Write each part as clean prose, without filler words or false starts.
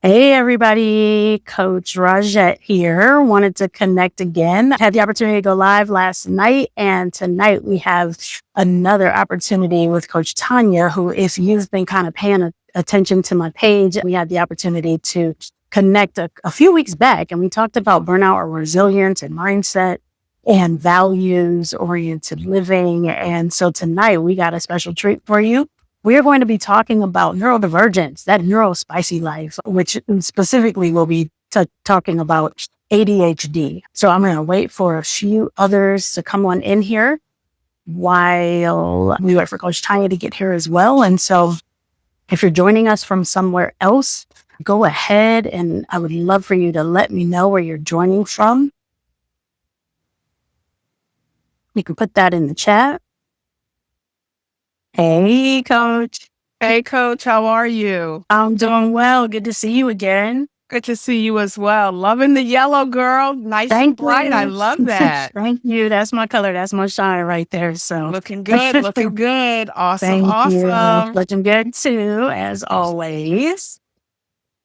Hey everybody, Coach Rajette here. Wanted to connect again. Had the opportunity to go live last night, and tonight we have another opportunity with Coach Tonya, who, if you've been kind of paying attention to my page, we had the opportunity to connect a few weeks back, and we talked about burnout or resilience and mindset and values oriented living. And so tonight we got a special treat for you. We're going to be talking about neurodivergence, that neurospicy life, which specifically we'll be talking about ADHD. So I'm going to wait for a few others to come on in here while we wait for Coach Tanya to get here as well. And so if you're joining us from somewhere else, go ahead, and I would love for you to let me know where you're joining from. You can put that in the chat. Hey, Coach. Hey, Coach, how are you? I'm doing well. Good to see you again. Good to see you as well. Loving the yellow, girl. Nice and bright. I love that. Thank you. That's my color. That's my shine right there. So looking good. Looking good. Awesome. Thank awesome. You. Looking good too, as always.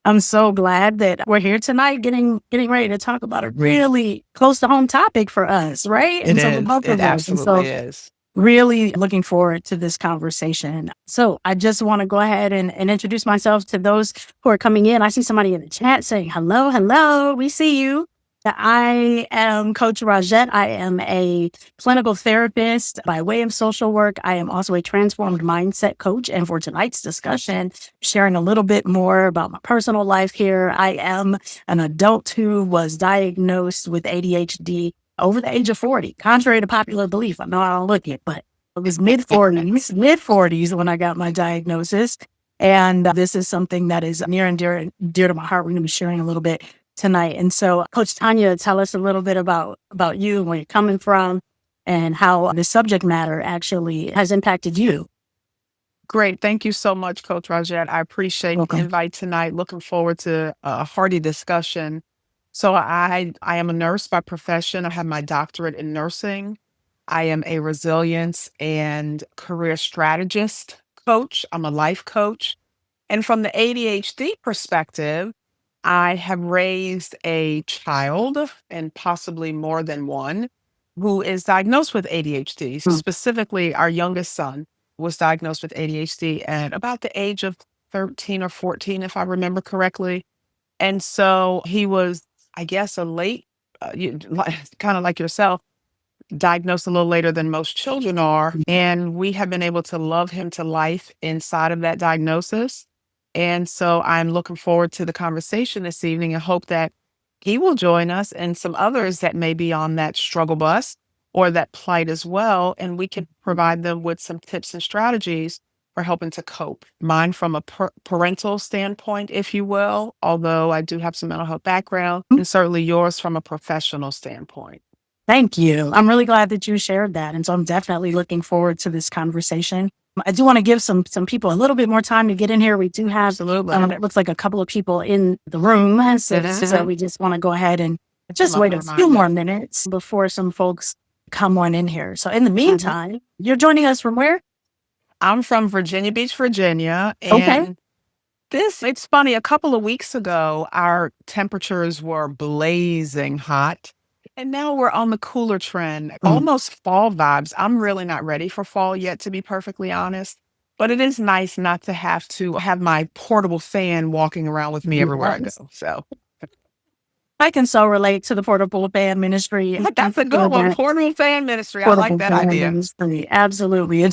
I'm so glad that we're here tonight, getting ready to talk about a really close to home topic for us, right? It absolutely is. Really looking forward to this conversation. So I just want to go ahead and introduce myself to those who are coming in. I see somebody in the chat saying, hello, we see you. I am Coach Rajette. I am a clinical therapist by way of social work. I am also a transformed mindset coach. And for tonight's discussion, sharing a little bit more about my personal life here. I am an adult who was diagnosed with ADHD over the age of 40, contrary to popular belief. I know I don't look it, but it was mid 40s when I got my diagnosis. And this is something that is near and dear to my heart. We're going to be sharing a little bit tonight. And so, Coach Tonya, tell us a little bit about you and where you're coming from and how the subject matter actually has impacted you. Great. Thank you so much, Coach Rajette. I appreciate the invite tonight. Looking forward to a hearty discussion. So I am a nurse by profession. I have my doctorate in nursing. I am a resilience and career strategist coach. I'm a life coach. And from the ADHD perspective, I have raised a child, and possibly more than one, who is diagnosed with ADHD. Specifically, our youngest son was diagnosed with ADHD at about the age of 13 or 14, if I remember correctly. And so he was, I guess, a late, kind of like yourself, diagnosed a little later than most children are. And we have been able to love him to life inside of that diagnosis. And so I'm looking forward to the conversation this evening and hope that he will join us and some others that may be on that struggle bus or that plight as well. And we can provide them with some tips and strategies for helping to cope. Mine from a parental standpoint, if you will, although I do have some mental health background, and certainly yours from a professional standpoint. Thank you. I'm really glad that you shared that. And so I'm definitely looking forward to this conversation. I do want to give some people a little bit more time to get in here. We do have, it looks like a couple of people in the room. So we just want to go ahead and just wait a few more minutes before some folks come on in here. So in the meantime, you're joining us from where? I'm from Virginia Beach, Virginia. And it's funny, a couple of weeks ago, our temperatures were blazing hot. And now we're on the cooler trend, almost fall vibes. I'm really not ready for fall yet, to be perfectly honest. But it is nice not to have my portable fan walking around with me everywhere I go. So I can so relate to the portable fan ministry. That's a good one. Portable fan ministry. I like that idea. Ministry. Absolutely.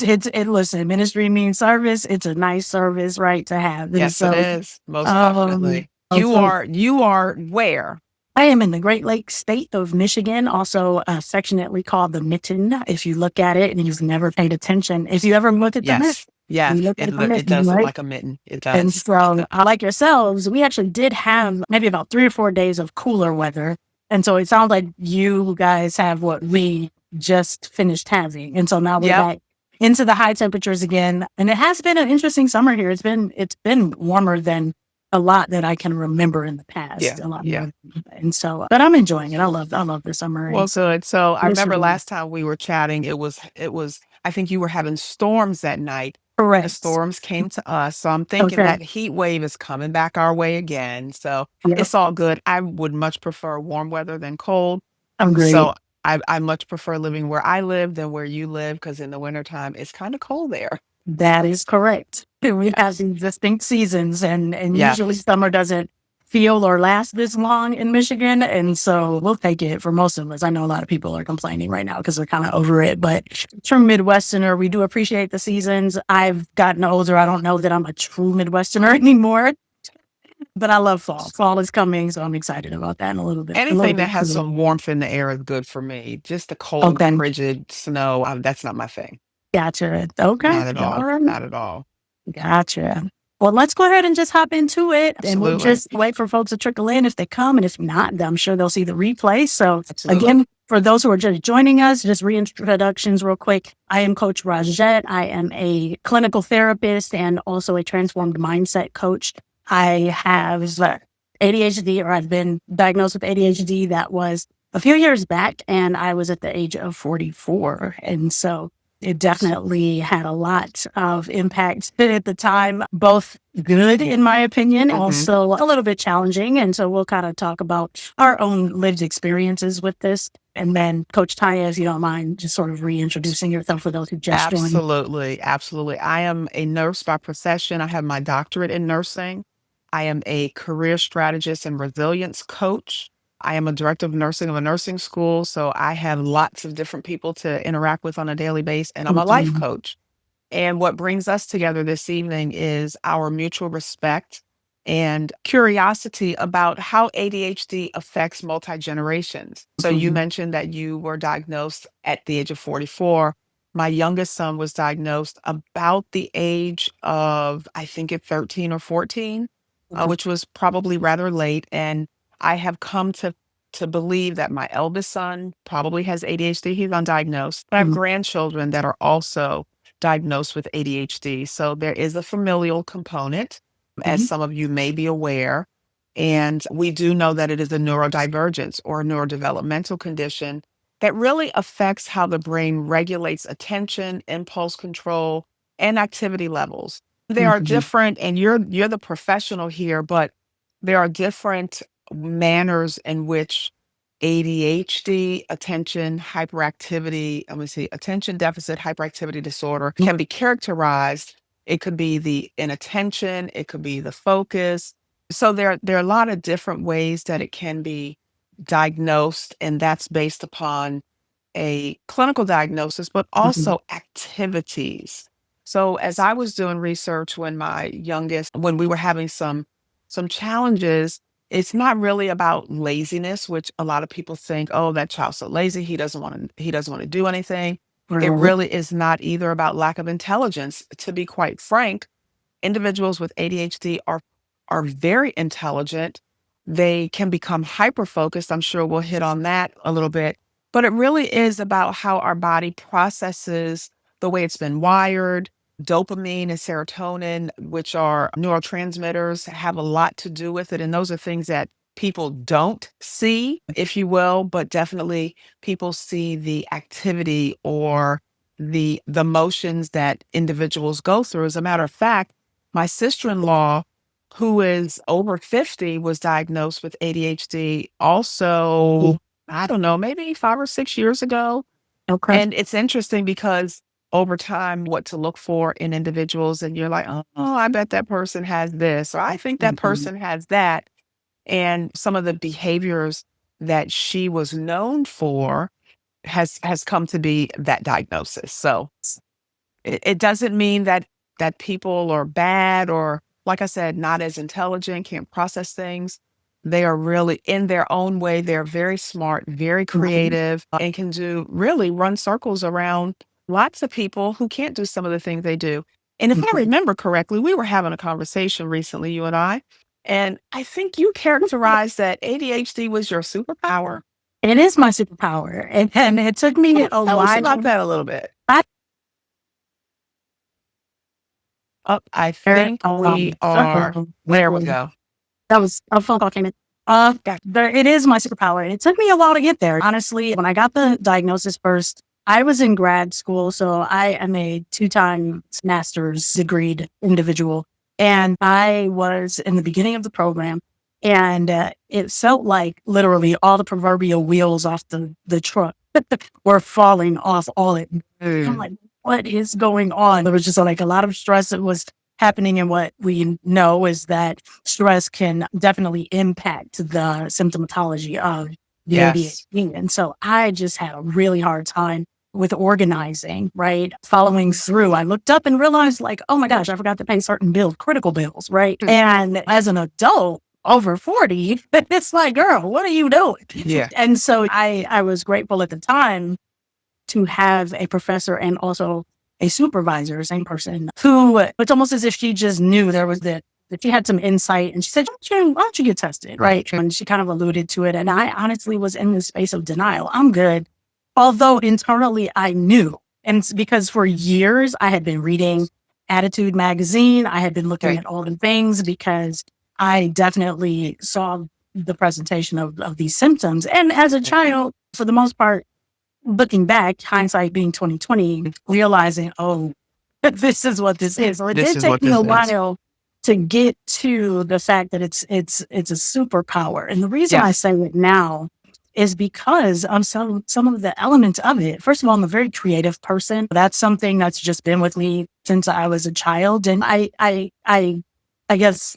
Listen, ministry means service. It's a nice service, right, to have. Yes, it is. Most definitely. You are where? I am in the Great Lakes state of Michigan, also affectionately called the Mitten. If you look at it and you've never paid attention, if you ever look at the mitten. Yeah, it does look like a mitten. It does. And so, like yourselves, we actually did have maybe about 3 or 4 days of cooler weather. And so it sounds like you guys have what we just finished having. And so now we're back into the high temperatures again. And it has been an interesting summer here. It's been warmer than a lot that I can remember in the past. More. And so, but I'm enjoying it. I love the summer. Well, so I remember last time we were chatting, it was, I think you were having storms that night. The Correct. storms came to us. So I'm thinking Okay. that heat wave is coming back our way again. So Yep. it's all good. I would much prefer warm weather than cold. Agreed. So I much prefer living where I live than where you live because in the wintertime, it's kind of cold there. That is correct. We Yeah. have these distinct seasons, and Yeah. usually summer doesn't feel or last this long in Michigan. And so we'll take it for most of us. I know a lot of people are complaining right now because they're kind of over it. But from Midwesterner, we do appreciate the seasons. I've gotten older. I don't know that I'm a true Midwesterner anymore, but I love fall. Fall is coming, so I'm excited about that in a little bit. Anything that has some warmth in the air is good for me. Just the cold, Okay. frigid snow, that's not my thing. Gotcha. Okay. Not at all. All right. Not at all. Gotcha. Well, let's go ahead and just hop into it. And we'll Absolutely. just wait for folks to trickle in if they come. And if not, I'm sure they'll see the replay. So, Absolutely. again, for those who are just joining us, just reintroductions real quick. I am Coach Rajette. I am a clinical therapist and also a transformed mindset coach. I have ADHD, or I've been diagnosed with ADHD. That was a few years back, and I was at the age of 44. And so it definitely had a lot of impact at the time, both good, in my opinion, also a little bit challenging. And so we'll kind of talk about our own lived experiences with this. And then, Coach Tonya, if you don't mind, just sort of reintroducing yourself for those who just joined. Absolutely. Absolutely. I am a nurse by profession. I have my doctorate in nursing. I am a career strategist and resilience coach. I am a director of nursing of a nursing school. So I have lots of different people to interact with on a daily basis. And I'm a life coach. And what brings us together this evening is our mutual respect and curiosity about how ADHD affects multi generations. So you mentioned that you were diagnosed at the age of 44. My youngest son was diagnosed about the age of, I think, at 13 or 14, which was probably rather late. And I have come to believe that my eldest son probably has ADHD. He's undiagnosed. But I have grandchildren that are also diagnosed with ADHD. So there is a familial component, as some of you may be aware. And we do know that it is a neurodivergence or a neurodevelopmental condition that really affects how the brain regulates attention, impulse control, and activity levels. There are different, and you're the professional here, but there are different manners in which ADHD, attention hyperactivity, let me see, attention deficit hyperactivity disorder can be characterized. It could be the inattention, it could be the focus. So there are a lot of different ways that it can be diagnosed, and that's based upon a clinical diagnosis, but also activities. So as I was doing research when we were having some challenges, it's not really about laziness, which a lot of people think, oh, that child's so lazy, he doesn't want to do anything. It really is not either about lack of intelligence. To be quite frank, individuals with ADHD are very intelligent. They can become hyper focused. I'm sure we'll hit on that a little bit. But it really is about how our body processes the way it's been wired. Dopamine and serotonin, which are neurotransmitters, have a lot to do with it. And those are things that people don't see, if you will, but definitely people see the activity or the motions that individuals go through. As a matter of fact, my sister-in-law, who is over 50, was diagnosed with ADHD also, I don't know, maybe 5 or 6 years ago. Okay. And it's interesting because over time, what to look for in individuals, and you're like, oh, I bet that person has this, or I think that person has that. And some of the behaviors that she was known for has come to be that diagnosis. So it doesn't mean that people are bad or, like I said, not as intelligent, can't process things. They are really in their own way. They're very smart, very creative, and can really run circles around lots of people who can't do some of the things they do. And if I remember correctly, we were having a conversation recently, you and I think you characterized that ADHD was your superpower. It is my superpower. And it took me a Tell us while. about that a little bit. I- I think we are. There we go. That was a phone call came in. It is my superpower. And it took me a while to get there. Honestly, when I got the diagnosis first, I was in grad school, so I am a 2-time master's degreed individual. And I was in the beginning of the program, and it felt like literally all the proverbial wheels off the truck were falling off all at once. I'm like, what is going on? There was just like a lot of stress that was happening. And what we know is that stress can definitely impact the symptomatology of the Yes. ADHD. And so I just had a really hard time with organizing, right? Following through. I looked up and realized like, oh my gosh, I forgot to pay certain bills, critical bills, right? And as an adult over 40, it's like, girl, what are you doing? Yeah. And so I was grateful at the time to have a professor and also a supervisor, same person, who it's almost as if she just knew there was that she had some insight, and she said, why don't you get tested? Right. And she kind of alluded to it. And I honestly was in this space of denial. I'm good. Although internally I knew. And it's because for years I had been reading Attitude magazine. I had been looking at all the things because I definitely saw the presentation of these symptoms. And as a child, for the most part, looking back, hindsight being 2020, realizing, oh, this is what this is. So it did take me a while to get to the fact that it's a superpower. And the reason I say it now is because some of the elements of it. First of all, I'm a very creative person. That's something that's just been with me since I was a child. And I guess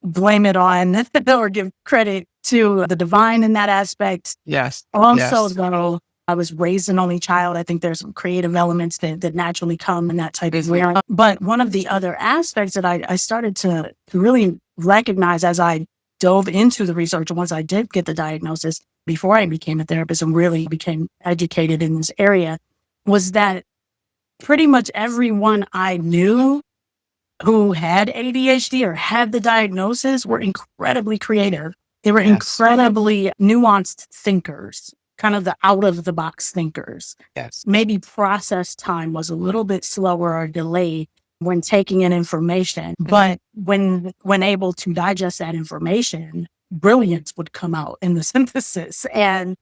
blame it on or give credit to the divine in that aspect. Yes. Also, though, I was raised an only child. I think there's some creative elements that naturally come in that type of way. But one of the other aspects that I started to really recognize as I dove into the research, and once I did get the diagnosis, before I became a therapist and really became educated in this area, was that pretty much everyone I knew who had ADHD or had the diagnosis were incredibly creative. They were incredibly nuanced thinkers, kind of the out of the box thinkers. Yes. Maybe process time was a little bit slower or delayed when taking in information, but when able to digest that information, brilliance would come out in the synthesis. And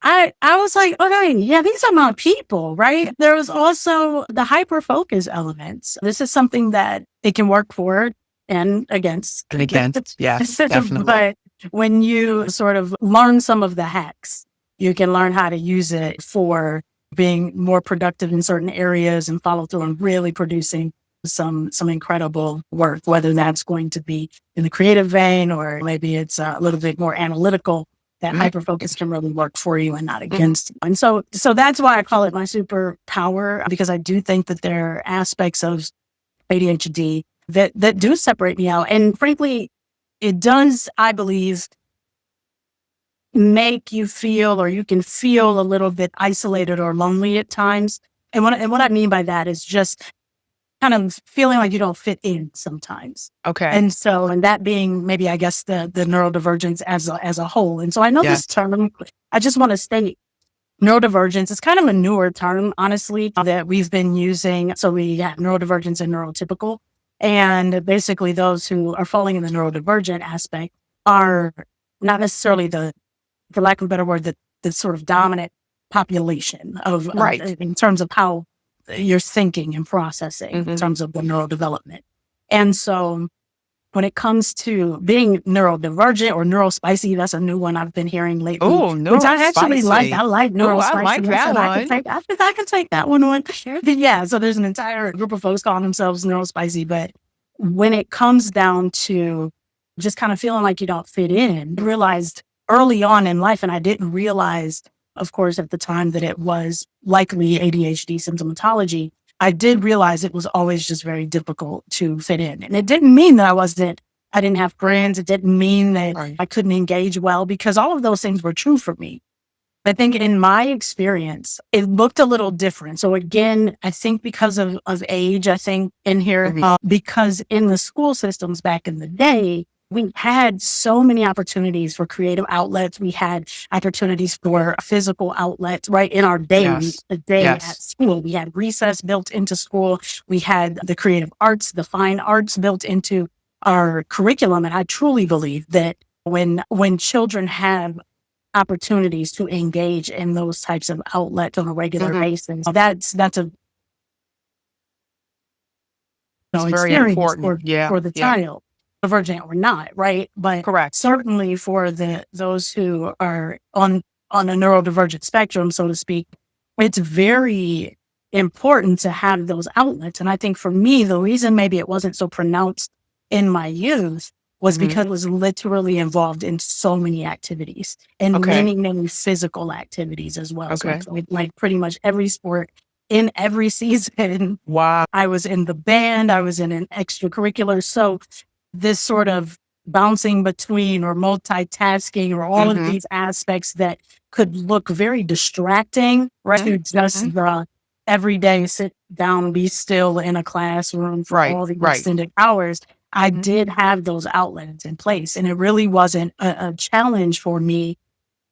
I was like, okay, yeah, these are my people, right? There was also the hyper focus elements. This is something that it can work for and against. And against, yes, definitely. But when you sort of learn some of the hacks, you can learn how to use it for being more productive in certain areas and follow through and really producing some incredible work, whether that's going to be in the creative vein or maybe it's a little bit more analytical. That hyperfocus can really work for you and not against you. And so that's why I call it my superpower, because I do think that there are aspects of ADHD that do separate me out. And frankly, it does, I believe, make you feel, or you can feel a little bit isolated or lonely at times. And what I mean by that is just kind of feeling like you don't fit in sometimes. Okay. And so, and that being maybe, I guess, the neurodivergence as a whole. And so I know this term, I just want to state neurodivergence is kind of a newer term, honestly, that we've been using. So we have neurodivergence and neurotypical. And basically those who are falling in the neurodivergent aspect are not necessarily for lack of a better word, the sort of dominant population of in terms of how you're thinking and processing in terms of the neurodevelopment. And so when it comes to being neurodivergent or neurospicy, that's a new one I've been hearing lately. Oh, which I actually like. I like neurospicy. I like that one. I can take that one on. Yeah, so there's an entire group of folks calling themselves neurospicy. But when it comes down to just kind of feeling like you don't fit in, I realized early on in life, and I didn't realize, of course, at the time that it was likely ADHD symptomatology, I did realize it was always just very difficult to fit in. And it didn't mean that I didn't have friends. It didn't mean that I couldn't engage well, because all of those things were true for me. I think in my experience, it looked a little different. So again, I think because of age, I think in here, because in the school systems back in the day, we had so many opportunities for creative outlets. We had opportunities for physical outlets, right? In our day, at school, we had recess built into school. We had the creative arts, the fine arts built into our curriculum. And I truly believe that when children have opportunities to engage in those types of outlets on a regular basis. That's a very experience important. Yeah. for the child, divergent or not, right? But Correct. certainly for those who are on a neurodivergent spectrum, so to speak, it's very important to have those outlets. And I think for me, the reason maybe it wasn't so pronounced in my youth was because I was literally involved in so many activities and many physical activities as well. So like pretty much every sport in every season. Wow. I was in the band, I was in an extracurricular. So this sort of bouncing between or multitasking or all of these aspects that could look very distracting to just the everyday sit down, be still in a classroom for all the extended hours. I did have those outlets in place, and it really wasn't a challenge for me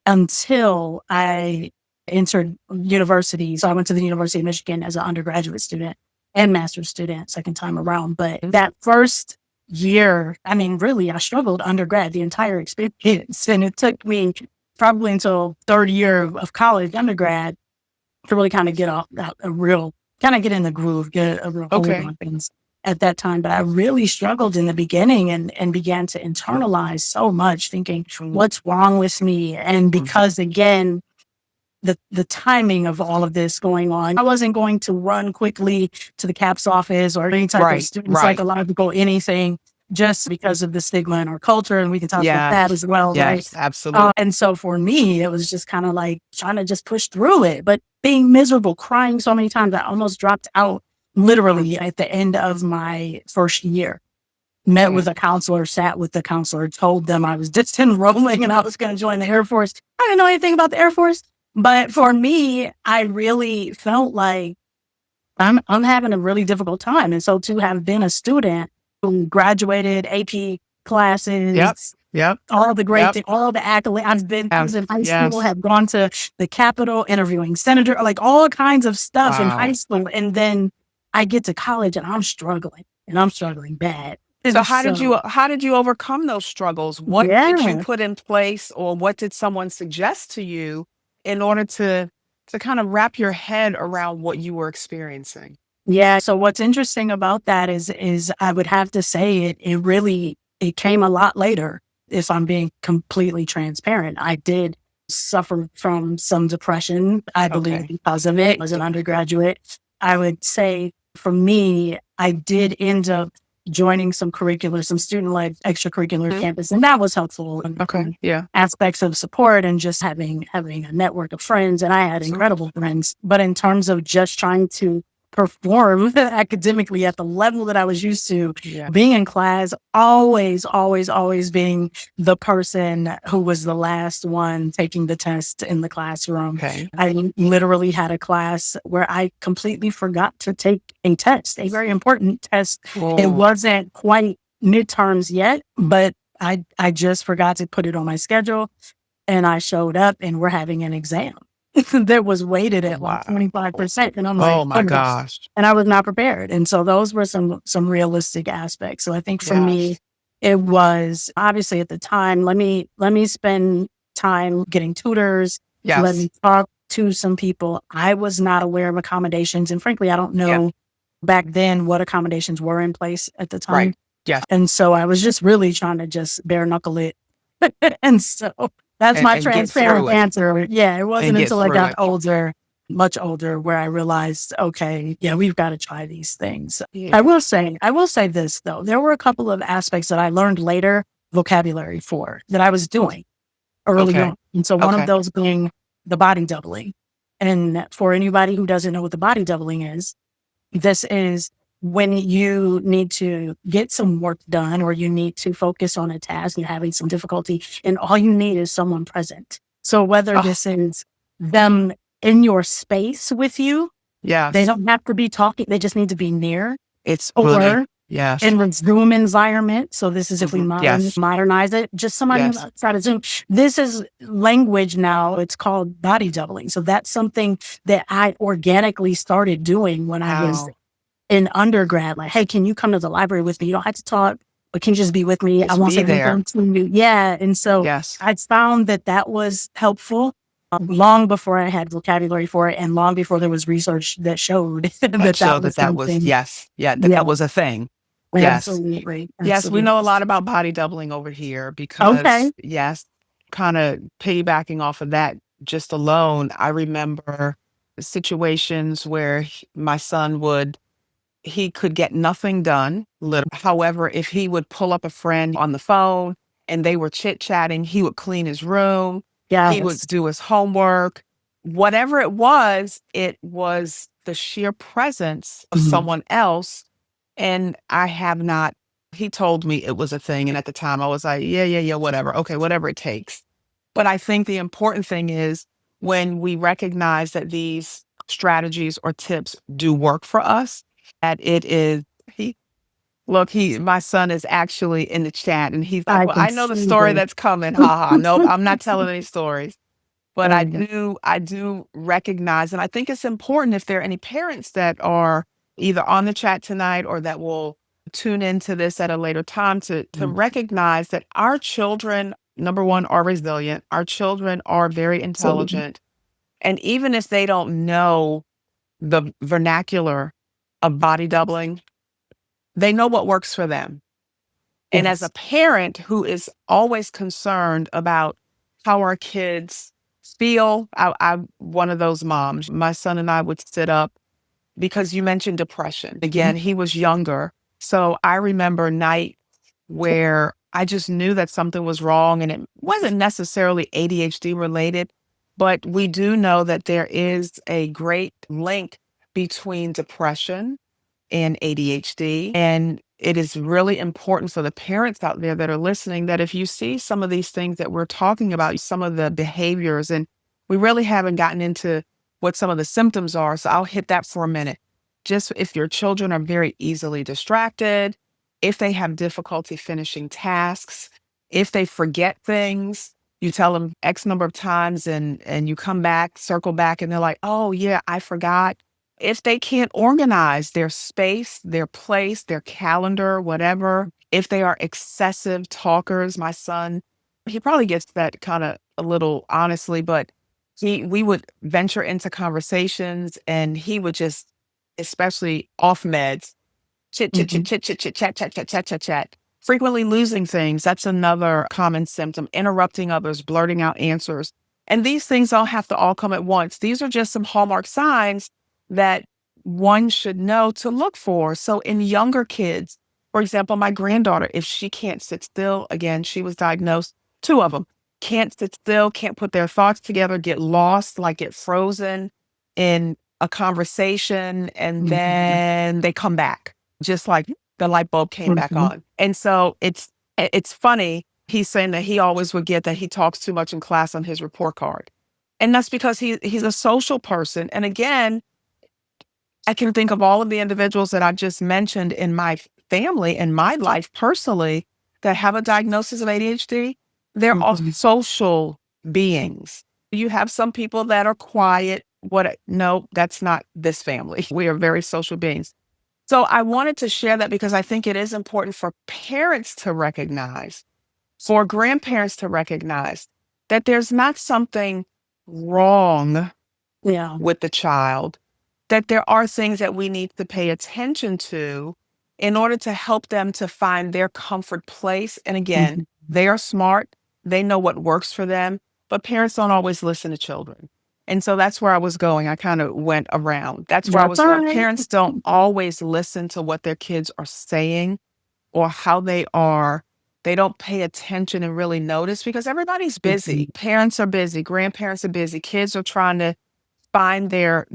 until I entered university. So I went to the University of Michigan as an undergraduate student and master's student, second time around. But that first year, I mean, really, I struggled undergrad the entire experience. And it took me probably until third year of college, undergrad, to really kind of get get in the groove, get a real hold on things at that time. But I really struggled in the beginning and began to internalize so much, thinking, what's wrong with me? And because again, the timing of all of this going on, I wasn't going to run quickly to the CAPS office or any type of student psychological anything just because of the stigma in our culture. And we can talk about that as well. Yes, right? absolutely. And so for me, it was just kind of like trying to just push through it, but being miserable, crying so many times, I almost dropped out literally at the end of my first year. Met with a counselor, sat with the counselor, told them I was disenrolling and I was going to join the Air Force. I didn't know anything about the Air Force. But for me, I really felt like I'm having a really difficult time. And so to have been a student who graduated AP classes, all the great things, all the accolades, I've been in high school, have gone to the Capitol, interviewing senator, like all kinds of stuff in high school. And then I get to college and I'm struggling bad. So how did you overcome those struggles? What did you put in place, or what did someone suggest to you in order to kind of wrap your head around what you were experiencing? Yeah. So what's interesting about that is I would have to say it came a lot later. If I'm being completely transparent, I did suffer from some depression, I believe, because of it as an undergraduate. I would say for me, I did end up joining some student-led extracurricular campus, and that was helpful. Aspects of support and just having a network of friends, and I had incredible friends. But in terms of just trying to perform academically at the level that I was used to, being in class, always being the person who was the last one taking the test in the classroom. I literally had a class where I completely forgot to take a test, a very important test. It wasn't quite midterms yet, but I just forgot to put it on my schedule, and I showed up and we're having an exam that was weighted at like 25%. And I'm like, oh my gosh. And I was not prepared. And so those were some realistic aspects. So I think for me, it was obviously at the time, let me spend time getting tutors. Let me talk to some people. I was not aware of accommodations. And frankly, I don't know back then what accommodations were in place at the time. And so I was just really trying to just bare knuckle it. And so that's my transparent answer. Yeah, it wasn't until I got older, much older, where I realized, okay, we've got to try these things. I will say this though. There were a couple of aspects that I learned later vocabulary for that I was doing early on. And so one of those being the body doubling. And for anybody who doesn't know what the body doubling is, this is when you need to get some work done or you need to focus on a task, you're having some difficulty, and all you need is someone present. So whether this is them in your space with you, they don't have to be talking, they just need to be near. Or in a Zoom environment. So this is if we modernize it, just somebody outside of Zoom. This is language now. It's called body doubling. So that's something that I organically started doing when I was in undergrad. Like, hey, can you come to the library with me? You don't have to talk. but can you just be with me? I Just want be something there. from you. Yeah. And so Yes. I found that that was helpful long before I had vocabulary for it and long before there was research that showed That that that showed was that was, something. yes. Yeah, Yeah, that was a thing. Yes. absolutely. Yes, we know a Absolutely. lot about body doubling over here because, Okay. yes, kinda piggybacking off of that just alone, I remember situations where my son he could get nothing done, however, if he would pull up a friend on the phone and they were chit-chatting, he would clean his room, he would Yes. do his homework. Whatever it was the sheer presence of Mhm. someone else, and I have not he told me it was a thing, and at the time, I was like, "Yeah, yeah, yeah, whatever. Okay, whatever it takes." But I think the important thing is when we recognize that these strategies or tips do work for us, that it is he look, my son is actually in the chat and he's like, I "Well, can I know the see story that. that's coming. Ha ha. Nope, I'm not telling any stories." But There we go. I do recognize, and I think it's important if there are any parents that are either on the chat tonight or that will tune into this at a later time to Mhm. recognize that our children, number one, are resilient. Our children are very Absolutely. intelligent. And even if they don't know the vernacular of body doubling, they know what works for them. And as a Yes. parent who is always concerned about how our kids feel, I'm one of those moms. My son and I would sit up because you mentioned depression. Mhm. Again, he was younger. So I remember night where I just knew that something was wrong and it wasn't necessarily ADHD related, but we do know that there is a great link between depression and ADHD. And it is really important for the parents out there that are listening that if you see some of these things that we're talking about, some of the behaviors, and we really haven't gotten into what some of the symptoms are. So I'll hit that for a minute. Just if your children are very easily distracted, if they have difficulty finishing tasks, if they forget things, you tell them X number of times and you come back, circle back, and they're like, oh, yeah, I forgot. If they can't organize their space, their place, their calendar, whatever, if they are excessive talkers, my son, he probably gets that kind of a little honestly, but we would venture into conversations and he would just, especially off meds, chit, chit, chit, Mhm. chit, chit, chit, chat, chat, chat, chat, chat, chat. Frequently losing things. That's another common symptom. Interrupting others, blurting out answers. And these things all have to all come at once. These are just some hallmark signs that one should know to look for. So in younger kids, for example, my granddaughter, if she can't sit still, again, she was diagnosed, two of them, can't sit still, can't put their thoughts together, get lost, like get frozen in a conversation, and Mhm. then they come back just like the light bulb came back Mhm. on. And so it's funny. He's saying that he always would get that he talks too much in class on his report card. And that's because he's a social person. And again, I can think of all of the individuals that I just mentioned in my family and my life personally that have a diagnosis of ADHD. They're all Mhm. social beings. You have some people that are quiet. No, that's not this family. We are very social beings. So I wanted to share that because I think it is important for parents to recognize, for grandparents to recognize that there's not something wrong Yeah. with the child, that there are things that we need to pay attention to in order to help them to find their comfort place. And again, Mhm. they are smart, they know what works for them, but parents don't always listen to children. And so that's where I was going. I kind of went around. That's where I That's was all going. right. Parents don't always listen to what their kids are saying or how they are. They don't pay attention and really notice because everybody's Mhm. busy. Parents are busy, grandparents are busy, kids are trying to find their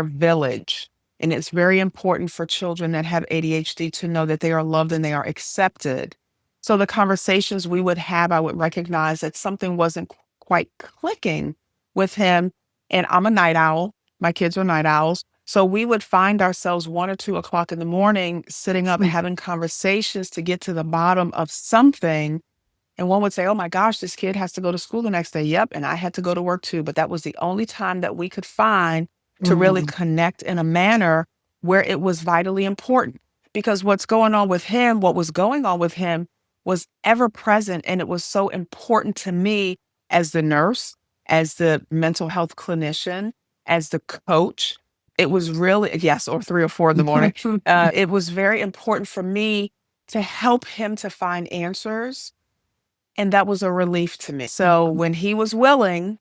village. And it's very important for children that have ADHD to know that they are loved and they are accepted. So the conversations we would have, I would recognize that something wasn't quite clicking with him. And I'm a night owl. My kids are night owls. So we would find ourselves 1 or 2 o'clock in the morning sitting up Mm. having conversations to get to the bottom of something, and one would say, "Oh my gosh, this kid has to go to school the next day." Yep. And I had to go to work too. But that was the only time that we could find to really Mhm. connect in a manner where it was vitally important. because what was going on with him was ever present. And it was so important to me as the nurse, as the mental health clinician, as the coach. It was really, yes, or 3 or 4 in the morning. It was very important for me to help him to find answers. And that was a relief to me. So when he was willing,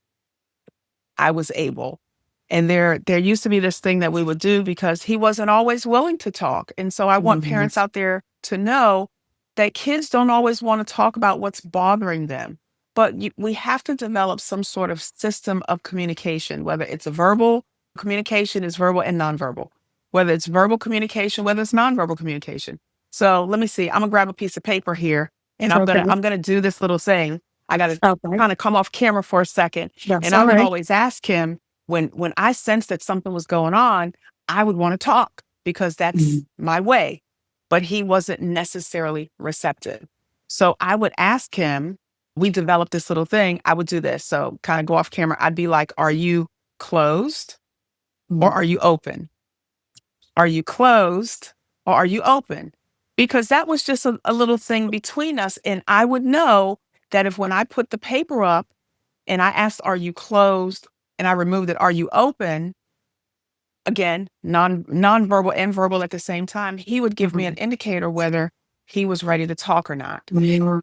I was able. And there used to be this thing that we would do because he wasn't always willing to talk. And so I want parents out there to know that kids don't always want to talk about what's bothering them. But we have to develop some sort of system of communication, whether it's a verbal communication is verbal and nonverbal, whether it's verbal communication, whether it's nonverbal communication. So let me see. I'm gonna grab a piece of paper here, and I'm gonna do this little thing. I gotta kind of come off camera for a second, and I would always ask him when I sensed that something was going on, I would want to talk because that's my way. But he wasn't necessarily receptive. So I would ask him, we developed this little thing. I would do this. So kind of go off camera. I'd be like, are you closed or are you open? Are you closed or are you open? Because that was just a little thing between us. And I would know that if when I put the paper up and I asked, are you closed? And I removed it, are you open? Again, nonverbal and verbal at the same time, he would give me an indicator whether he was ready to talk or not.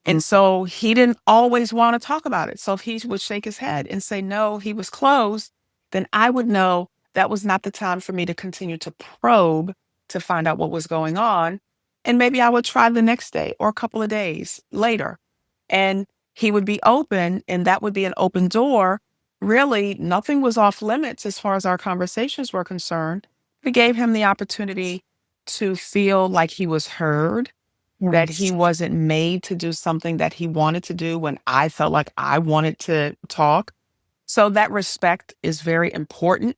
And so he didn't always want to talk about it. So if he would shake his head and say, no, he was closed, then I would know that was not the time for me to continue to probe to find out what was going on. And maybe I would try the next day or a couple of days later. And he would be open, and that would be an open door. Really, nothing was off limits as far as our conversations were concerned. We gave him the opportunity to feel like he was heard, that he wasn't made to do something that he wanted to do when I felt like I wanted to talk. So that respect is very important.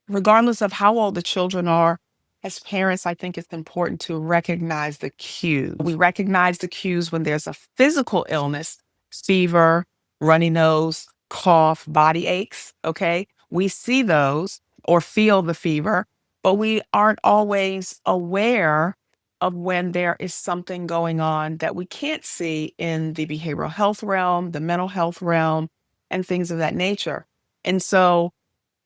Regardless of how old the children are, as parents, I think it's important to recognize the cues. We recognize the cues when there's a physical illness, fever, runny nose, cough, body aches, okay? We see those or feel the fever, but we aren't always aware of when there is something going on that we can't see in the behavioral health realm, the mental health realm, and things of that nature. And so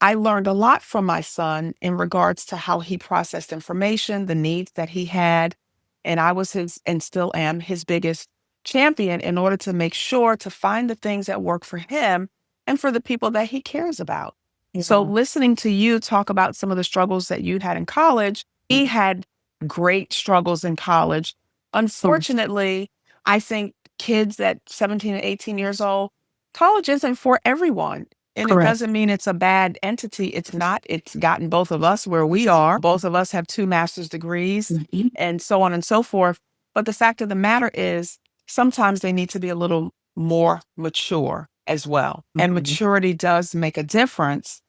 I learned a lot from my son in regards to how he processed information, the needs that he had. And I was his, and still am, his biggest champion in order to make sure to find the things that work for him and for the people that he cares about. So listening to you talk about some of the struggles that you had in college, he had great struggles in college. Unfortunately, I think kids at 17 and 18 years old, college isn't for everyone. And it doesn't mean it's a bad entity. It's not. It's gotten both of us where we are. Both of us have 2 master's degrees and so on and so forth. But the fact of the matter is, sometimes they need to be a little more mature as well. And maturity does make a difference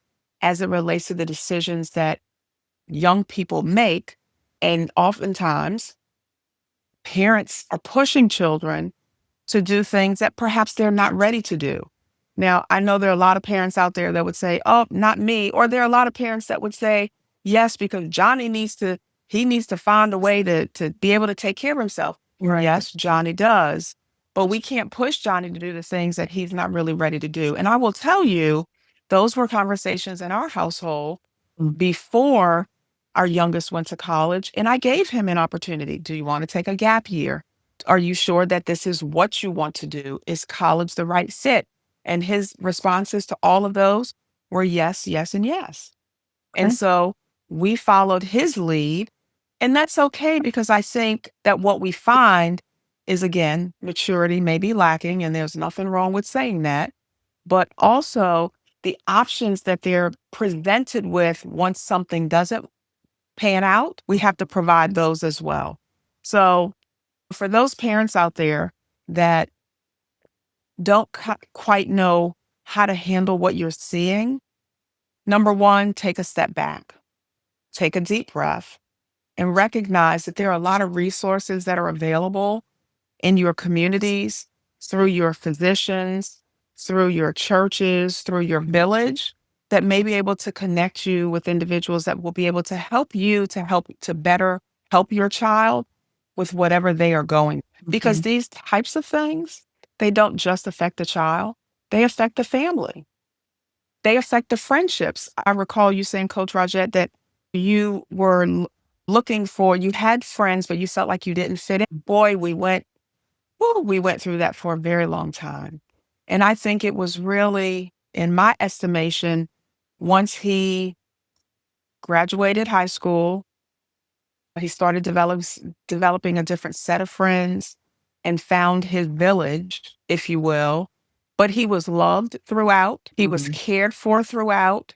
as it relates to the decisions that young people make. And oftentimes, parents are pushing children to do things that perhaps they're not ready to do. Now, I know there are a lot of parents out there that would say, oh, not me. Or there are a lot of parents that would say, yes, because Johnny needs to find a way to be able to take care of himself. Yes, Johnny does. But we can't push Johnny to do the things that he's not really ready to do. And I will tell you, those were conversations in our household before our youngest went to college. And I gave him an opportunity. Do you want to take a gap year? Are you sure that this is what you want to do? Is college the right fit? And his responses to all of those were yes, yes, and yes. And so we followed his lead. And that's okay, because I think that what we find is, again, maturity may be lacking, and there's nothing wrong with saying that. But also the options that they're presented with once something doesn't pan out, we have to provide those as well. So for those parents out there that don't quite know how to handle what you're seeing, number one, take a step back, take a deep breath, and recognize that there are a lot of resources that are available in your communities, through your physicians, through your churches, through your village, that may be able to connect you with individuals that will be able to help you to better help your child with whatever they are going. Because these types of things, they don't just affect the child, they affect the family. They affect the friendships. I recall you saying, Coach Rajette, that you were looking for, you had friends, but you felt like you didn't fit in. Boy, we went through that for a very long time. And I think it was really, in my estimation, once he graduated high school, he started developing a different set of friends and found his village, if you will. But he was loved throughout. He was cared for throughout.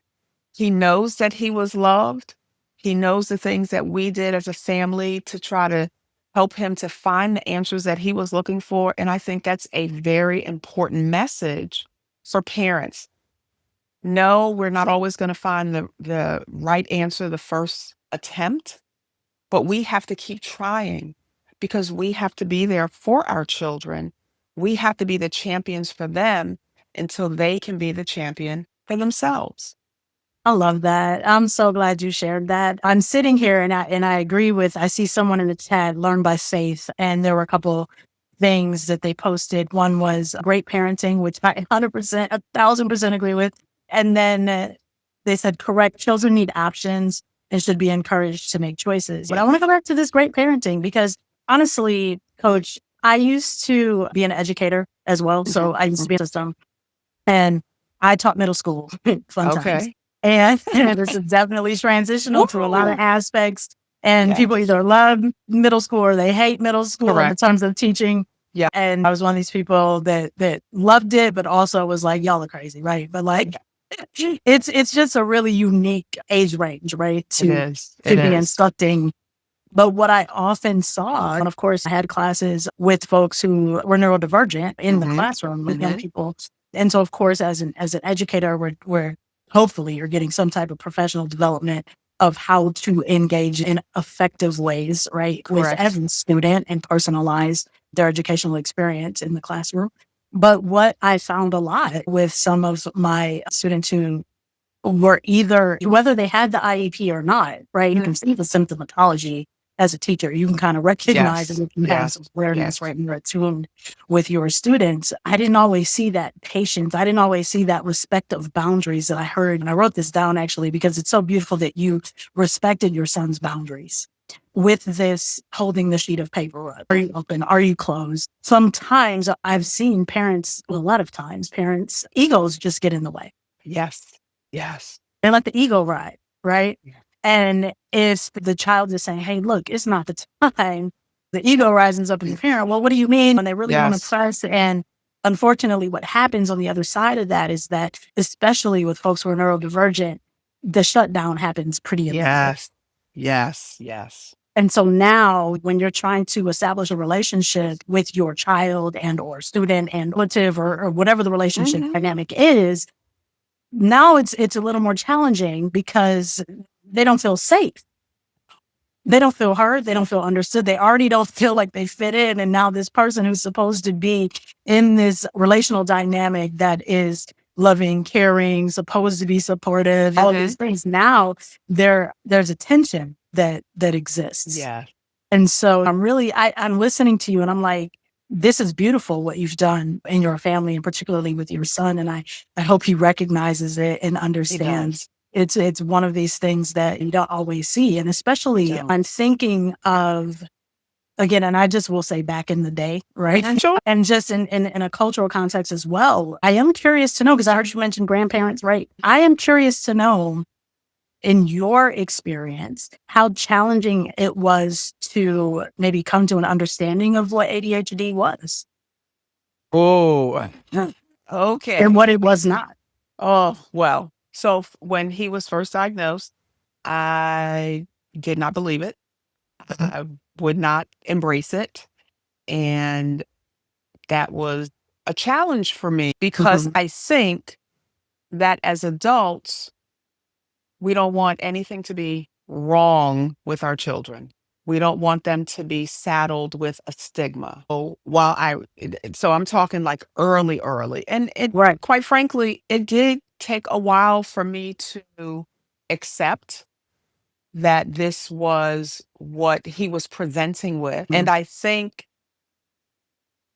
He knows that he was loved. He knows the things that we did as a family to try to help him to find the answers that he was looking for. And I think that's a very important message for parents. No, we're not always going to find the right answer the first attempt, but we have to keep trying because we have to be there for our children. We have to be the champions for them until they can be the champion for themselves. I love that. I'm so glad you shared that. I'm sitting here and I agree with, I see someone in the chat, Learn by Faith, and there were a couple things that they posted. One was great parenting, which I 100%, 1,000% agree with. And then they said, correct, children need options and should be encouraged to make choices. But I want to go back to this great parenting because honestly, Coach, I used to be an educator as well. So I used to be a system and I taught middle school. Fun times. And this is definitely transitional to a lot of aspects. And people either love middle school or they hate middle school in terms of teaching. Yeah. And I was one of these people that loved it, but also was like, y'all are crazy, right? But like, it's just a really unique age range, right? To be instructing. But what I often saw, and of course, I had classes with folks who were neurodivergent in the classroom with young people. And so, of course, as an educator, we're hopefully you're getting some type of professional development of how to engage in effective ways, right? With every student and personalize their educational experience in the classroom. But what I found a lot with some of my students who were either, whether they had the IEP or not, right? You can see the symptomatology as a teacher. You can kind of recognize it if you have some awareness, right? And you're attuned with your students. I didn't always see that patience. I didn't always see that respect of boundaries that I heard. And I wrote this down actually because it's so beautiful that you respected your son's boundaries with this holding the sheet of paper up. Are you open? Are you closed? Sometimes I've seen parents, well, a lot of times parents' egos just get in the way. Yes. They let the ego ride, right? And if the child is saying, hey, look, it's not the time, the ego rises up in the parent. Well, what do you mean? When they really want to press. And unfortunately, what happens on the other side of that is that, especially with folks who are neurodivergent, the shutdown happens pretty immediately. Yes. And so now when you're trying to establish a relationship with your child and or student and relative or whatever the relationship dynamic is, now it's a little more challenging because they don't feel safe. They don't feel heard. They don't feel understood. They already don't feel like they fit in. And now this person who's supposed to be in this relational dynamic that is loving, caring, supposed to be supportive, all these things, now there's a tension that exists. Yeah. And so I'm listening to you and I'm like, this is beautiful what you've done in your family and particularly with your son. And I hope he recognizes it and understands. It's one of these things that you don't always see. And especially I'm thinking of, again, and I just will say back in the day, right? And just in a cultural context as well. I am curious to know, because I heard you mention grandparents, right? I am curious to know, in your experience, how challenging it was to maybe come to an understanding of what ADHD was. Oh, okay. And what it was not. Oh, well. So when he was first diagnosed, I did not believe it. I would not embrace it. And that was a challenge for me because I think that as adults, we don't want anything to be wrong with our children. We don't want them to be saddled with a stigma. So I'm talking like early. And quite frankly, it did take a while for me to accept that this was what he was presenting with. And I think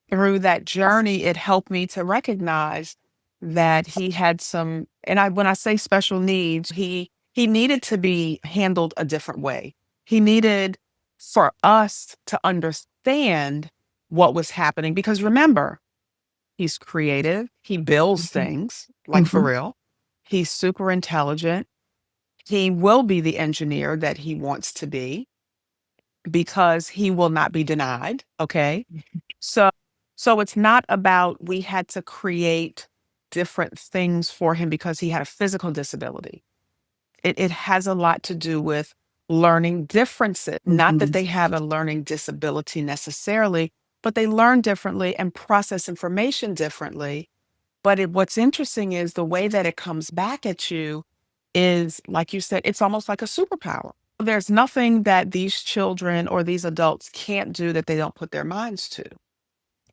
through that journey, it helped me to recognize that he had some, and when I say special needs, he needed to be handled a different way. He needed for us to understand what was happening because remember, he's creative, he builds things, like for real. He's super intelligent. He will be the engineer that he wants to be because he will not be denied. Okay. So it's not about we had to create different things for him because he had a physical disability. It has a lot to do with learning differences. Not that they have a learning disability necessarily, but they learn differently and process information differently. But what's interesting is the way that it comes back at you is, like you said, it's almost like a superpower. There's nothing that these children or these adults can't do that they don't put their minds to.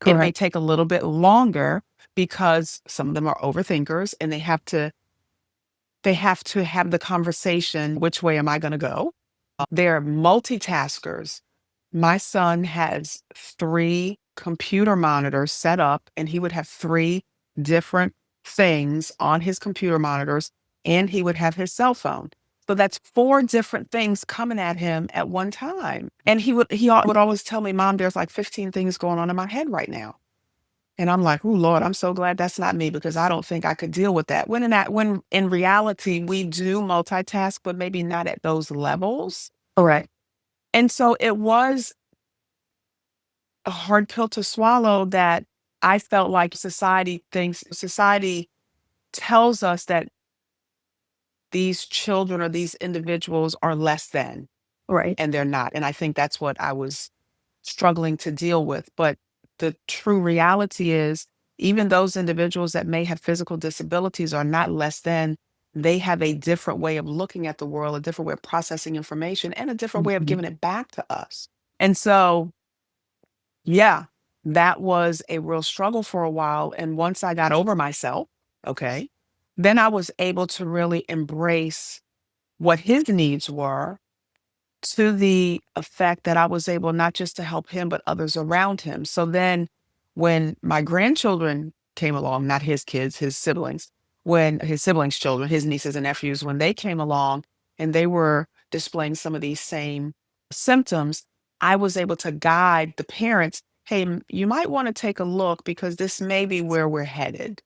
It may take a little bit longer because some of them are overthinkers and they have to have the conversation, which way am I going to go? They're multitaskers. My son has 3 computer monitors set up, and he would have 3 different things on his computer monitors, and he would have his cell phone. So that's 4 different things coming at him at one time. And he would always tell me, "Mom, there's like 15 things going on in my head right now." And I'm like, "Oh Lord, I'm so glad that's not me because I don't think I could deal with that." When in reality we do multitask, but maybe not at those levels. Correct. And so it was a hard pill to swallow that I felt like society tells us that these children or these individuals are less than, Right. and they're not. And I think that's what I was struggling to deal with. But the true reality is, even those individuals that may have physical disabilities are not less than. They have a different way of looking at the world, a different way of processing information, and a different way of giving it back to us. And so yeah, that was a real struggle for a while. And once I got over myself, okay, then I was able to really embrace what his needs were to the effect that I was able not just to help him, but others around him. So then when my grandchildren came along, not his kids, his siblings, when his siblings' children, his nieces and nephews, when they came along and they were displaying some of these same symptoms, I was able to guide the parents. Hey, you might want to take a look because this may be where we're headed.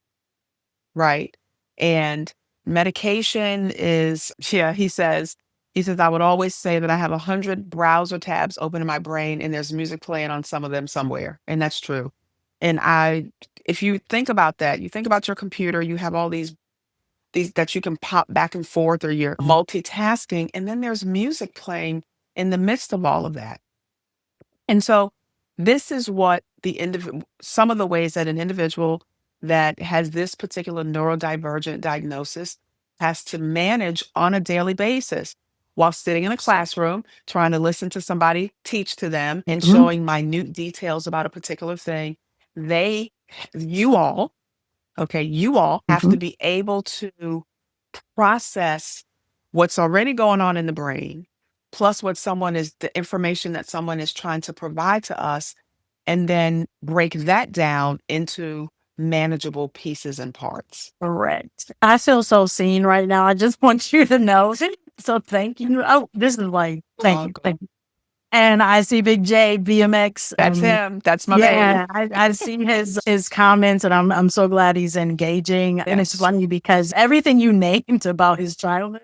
Right. And medication is, yeah, he says, I would always say that I have 100 browser tabs open in my brain and there's music playing on some of them somewhere. And that's true. And if you think about that, you think about your computer, you have all these that you can pop back and forth or you're multitasking. And then there's music playing in the midst of all of that. And so this is what some of the ways that an individual that has this particular neurodivergent diagnosis has to manage on a daily basis while sitting in a classroom, trying to listen to somebody teach to them and showing minute details about a particular thing. They, you all, okay, you all have to be able to process what's already going on in the brain, plus the information that someone is trying to provide to us, and then break that down into manageable pieces and parts. Correct. I feel so seen right now. I just want you to know. So thank you. Oh, this is like, thank you. Thank you. And I see Big J, BMX. That's him. That's my baby. Yeah, I see his comments, and I'm so glad he's engaging. And it's funny because everything you named about his childhood,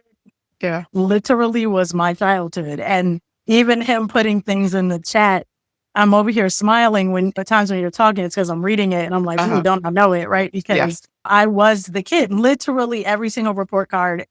Yeah. literally was my childhood. And even him putting things in the chat, I'm over here smiling when the times when you're talking, it's because I'm reading it and I'm like, ooh, don't I know it, right? Because I was the kid. Literally every single report card,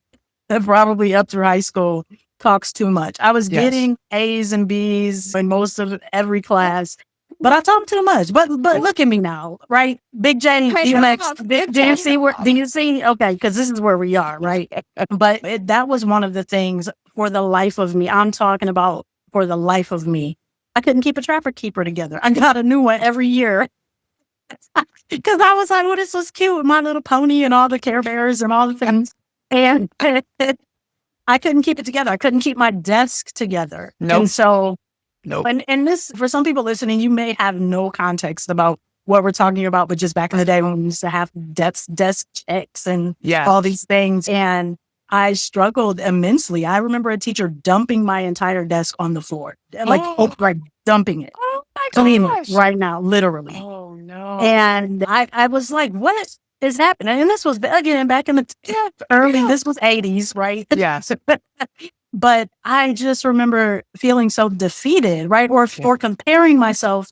probably up through high school, talks too much. I was getting A's and B's in most of every class, but I talk too much. But look at me now, right? Big J, DMX, do you see do you see? Okay, because this is where we are, right? But that was one of the things for the life of me. I'm talking about for the life of me. I couldn't keep a trapper keeper together. I got a new one every year. Because I was like, well, this was cute with My Little Pony and all the Care Bears and all the things. And I couldn't keep it together. I couldn't keep my desk together. Nope. And so, Nope. and this, for some people listening, you may have no context about what we're talking about, but just back in the day when we used to have desk checks and all these things. And I struggled immensely. I remember a teacher dumping my entire desk on the floor, like dumping it. Oh my Clean it gosh. right now, literally. Oh no. And I was like, what is happening? And this was, again, back in the early, this was 80s, right? Yes. But I just remember feeling so defeated, right? Or comparing myself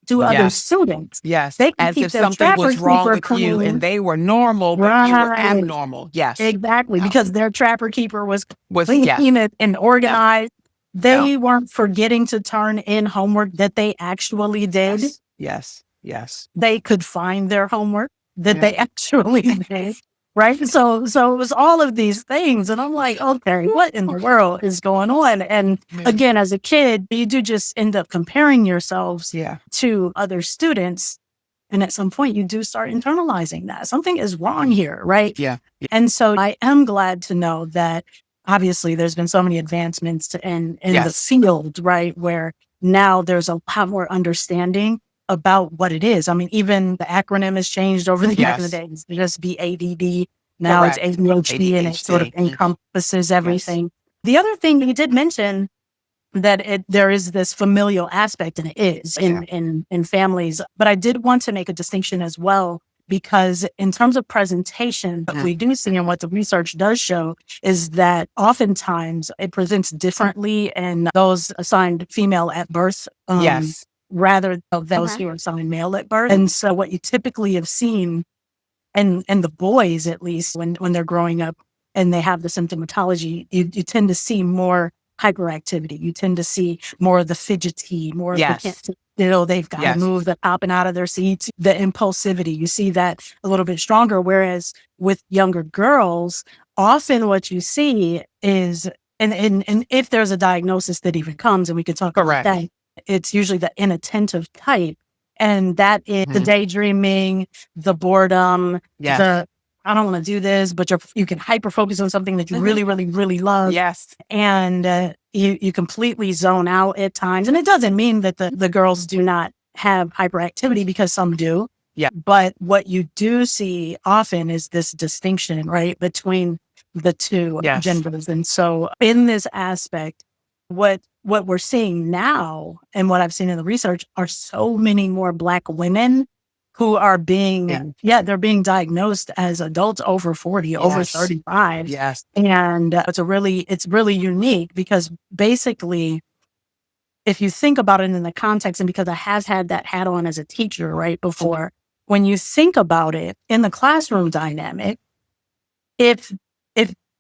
to other students. Yes. They could As keep if their something was trapper wrong keeper with you clean. and they were normal, but you were abnormal. Yes. Exactly. Because their trapper keeper was yes. clean and organized. They weren't forgetting to turn in homework that they actually did. Yes. Yes. They could find their homework that they actually did. Right. So it was all of these things. And I'm like, okay, what in the world is going on? And again, as a kid, you do just end up comparing yourselves to other students. And at some point you do start internalizing that something is wrong here. Right. Yeah. And so I am glad to know that obviously there's been so many advancements in the field, right, where now there's a lot more understanding about what it is. I mean, even the acronym has changed over the back in the day. It's just be ADD. Now it's ADHD, and it sort of encompasses everything. The other thing you did mention that there is this familial aspect, and it is in families. But I did want to make a distinction as well, because in terms of presentation, what we do see and what the research does show is that oftentimes it presents differently in those assigned female at birth. Rather than those who are assigned male at birth. And so what you typically have seen, and the boys, at least when they're growing up and they have the symptomatology, you tend to see more hyperactivity. You tend to see more of the fidgety, more of the they've got to move, the popping out of their seats, the impulsivity. You see that a little bit stronger. Whereas with younger girls, often what you see is, and if there's a diagnosis that even comes, and we could talk about that, it's usually the inattentive type. And that is the daydreaming, the boredom, the I don't want to do this, but you can hyper focus on something that you really, really, really love. And you completely zone out at times. And it doesn't mean that the girls do not have hyperactivity, because some do. But what you do see often is this distinction, right, between the two genders. And so in this aspect, what we're seeing now and what I've seen in the research are so many more Black women who are being, they're being diagnosed as adults over 40, over 35. And it's really unique, because basically, if you think about it in the context, and because I have had that hat on as a teacher, right, before, when you think about it in the classroom dynamic, if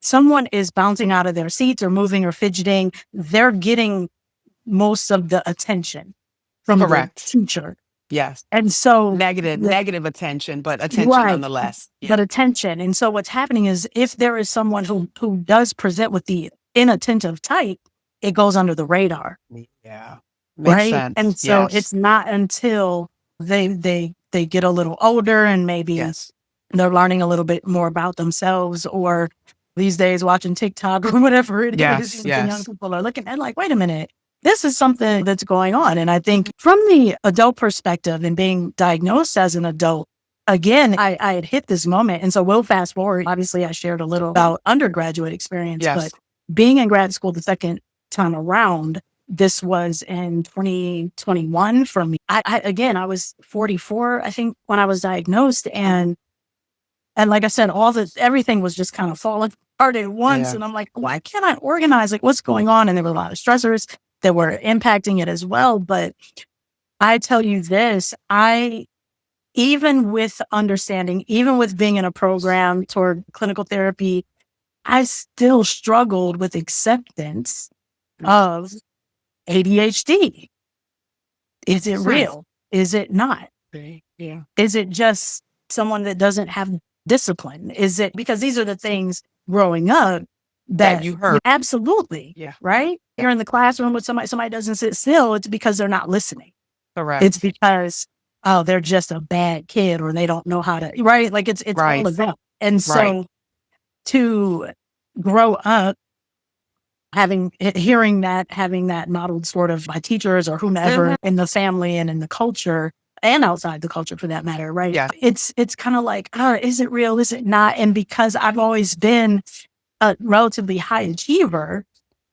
someone is bouncing out of their seats or moving or fidgeting, they're getting most of the attention from the teacher. And so negative attention, but attention nonetheless. But attention. And so what's happening is, if there is someone who does present with the inattentive type, it goes under the radar. Makes sense. And so it's not until they get a little older, and maybe they're learning a little bit more about themselves, or these days watching TikTok or whatever it is, young people are looking at like, wait a minute, this is something that's going on. And I think from the adult perspective and being diagnosed as an adult, again, I had hit this moment. And so we'll fast forward. Obviously, I shared a little about undergraduate experience, but being in grad school the second time around, this was in 2021 for me. I was 44, I think, when I was diagnosed. And like I said, everything was just kind of falling apart at once. And I'm like, why can't I organize? Like, what's going on? And there were a lot of stressors that were impacting it as well. But I tell you this, even with understanding, even with being in a program toward clinical therapy, I still struggled with acceptance of ADHD. Is it real? Is it not? Is it just someone that doesn't have discipline? Is it because these are the things growing up that you heard? Absolutely. Right? You're in the classroom with somebody doesn't sit still. It's because they're not listening. It's because, they're just a bad kid, or they don't know how to, right? Like it's all of that. And so to grow up hearing that, having that modeled sort of by teachers or whomever in the family and in the culture and outside the culture for that matter, right? Yeah. It's kind of like, is it real? Is it not? And because I've always been a relatively high achiever,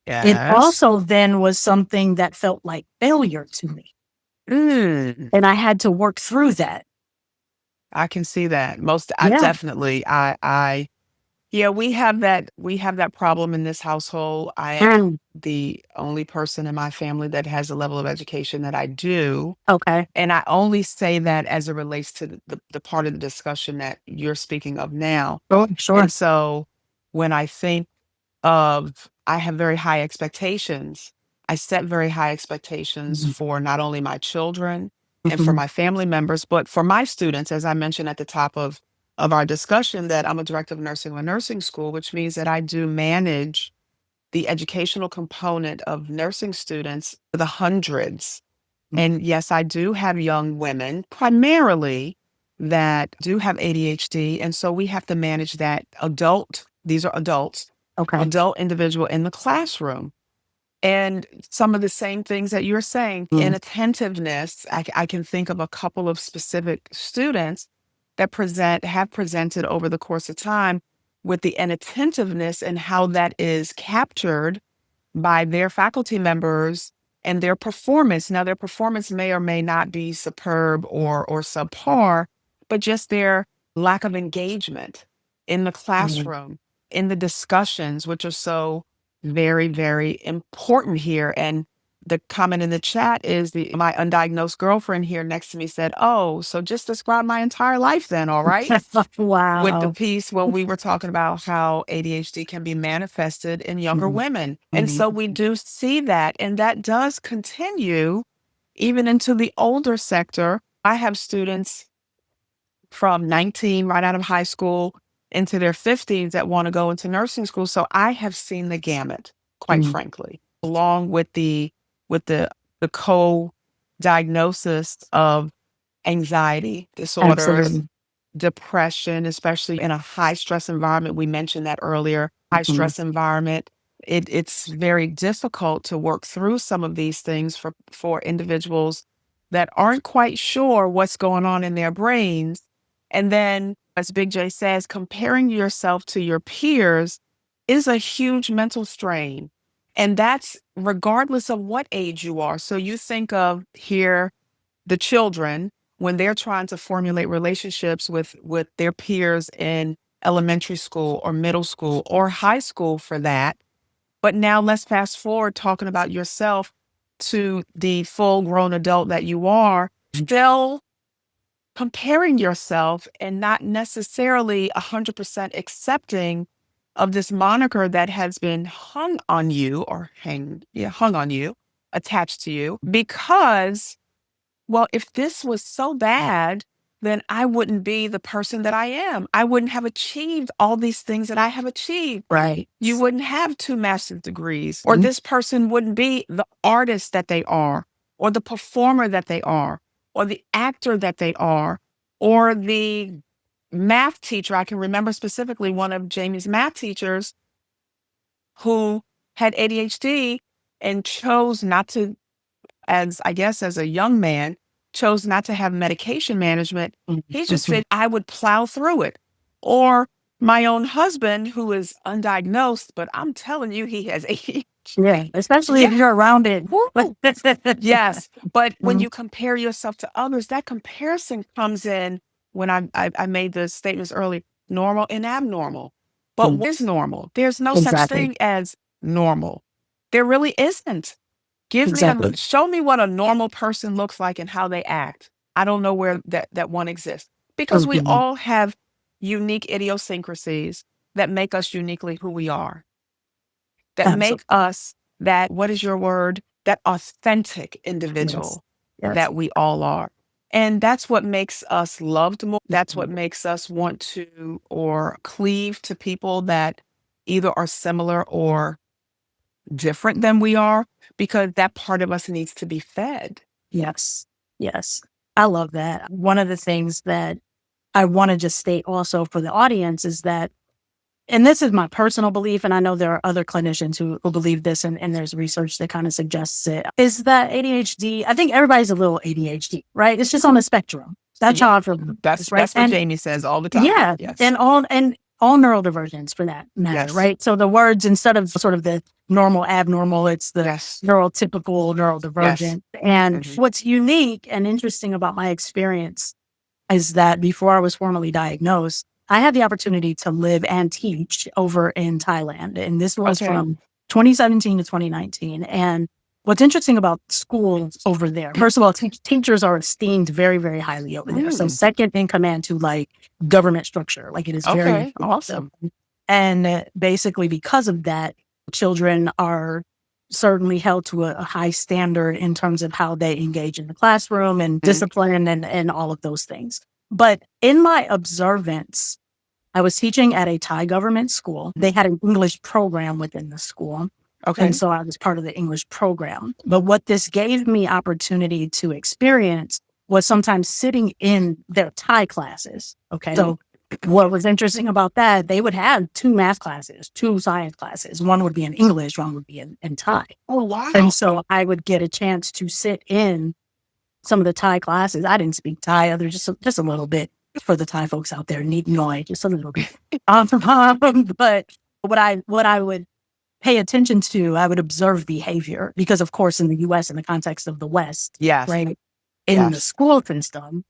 it also then was something that felt like failure to me. And I had to work through that. I can see that. I definitely, yeah, we have that problem in this household. I am the only person in my family that has a level of education that I do. Okay. And I only say that as it relates to the part of the discussion that you're speaking of now. Oh, sure. And so when I think of, I have very high expectations. I set very high expectations for not only my children and for my family members, but for my students, as I mentioned at the top of our discussion, that I'm a director of nursing of a nursing school, which means that I do manage the educational component of nursing students, the hundreds. And yes, I do have young women primarily that do have ADHD. And so we have to manage that these are adults, adult individual in the classroom. And some of the same things that you're saying, inattentiveness, I can think of a couple of specific students that have presented over the course of time with the inattentiveness and how that is captured by their faculty members and their performance. Now, their performance may or may not be superb or subpar, but just their lack of engagement in the classroom, in the discussions, which are so very, very important here. And the comment in the chat is my undiagnosed girlfriend here next to me said, "Oh, so just describe my entire life then, all right?" Wow. With the piece when we were talking about how ADHD can be manifested in younger women. And so we do see that, and that does continue even into the older sector. I have students from 19 right out of high school into their 50s that want to go into nursing school. So I have seen the gamut, quite frankly, along with the co-diagnosis of anxiety disorders, Absolutely. depression, especially in a high stress environment. We mentioned that earlier. High stress environment. It's very difficult to work through some of these things for individuals that aren't quite sure what's going on in their brains. And then, as Big J says, comparing yourself to your peers is a huge mental strain. And that's regardless of what age you are. So you think of here the children when they're trying to formulate relationships with their peers in elementary school or middle school or high school for that. But now let's fast forward talking about yourself to the full grown adult that you are, still comparing yourself and not necessarily 100% accepting of this moniker that has been hung on you hung on you, attached to you, because, well, if this was so bad, then I wouldn't be the person that I am. I wouldn't have achieved all these things that I have achieved. Right. You wouldn't have 2 master's degrees, or this person wouldn't be the artist that they are, or the performer that they are, or the actor that they are, or the math teacher. I can remember specifically one of Jamie's math teachers who had ADHD and chose not to, as I guess as a young man, chose not to have medication management. He just said, I would plow through it. Or my own husband, who is undiagnosed, but I'm telling you, he has ADHD. Yeah, especially if you're around it. Yes. But when you compare yourself to others, that comparison comes in when I made the statements earlier, normal and abnormal. But what is normal? There's no such thing as normal. There really isn't. Show me what a normal person looks like and how they act. I don't know where that one exists, because we all have unique idiosyncrasies that make us uniquely who we are, that make us that, what is your word? That authentic individual that we all are. And that's what makes us loved more. That's what makes us want to or cleave to people that either are similar or different than we are, because that part of us needs to be fed. Yes. Yes. I love that. One of the things that I want to just state also for the audience is that and this is my personal belief, and I know there are other clinicians who believe this, and there's research that kind of suggests it, is that ADHD, I think everybody's a little ADHD, right? It's just on the spectrum. That's how I feel. That's Right. what Jamie says all the time. Yeah. Yes. And all neurodivergence for that matter, Yes. right? So the words, instead of sort of the normal, abnormal, it's the Yes. neurotypical, neurodivergent. And Mhm. what's unique and interesting about my experience is that before I was formally diagnosed, I had the opportunity to live and teach over in Thailand. And this was Okay. from 2017 to 2019. And what's interesting about schools over there, first of all, teachers are esteemed very, very highly over there. So second in command to like government structure, like it is very Okay. Awesome. And basically because of that, children are certainly held to a high standard in terms of how they engage in the classroom and discipline and all of those things. But in my observance, I was teaching at a Thai government school. They had an English program within the school. Okay. And so I was part of the English program. But what this gave me opportunity to experience was sometimes sitting in their Thai classes. Okay. So what was interesting about that, they would have 2 math classes, 2 science classes. One would be in English, one would be in Thai. Oh, wow. And so I would get a chance to sit in some of the Thai classes. I didn't speak Thai, other just a little bit for the Thai folks out there. Need noise, just a little bit. But what I would pay attention to, I would observe behavior because, of course, in the U.S., in the context of the West, Yes. right, in the school system,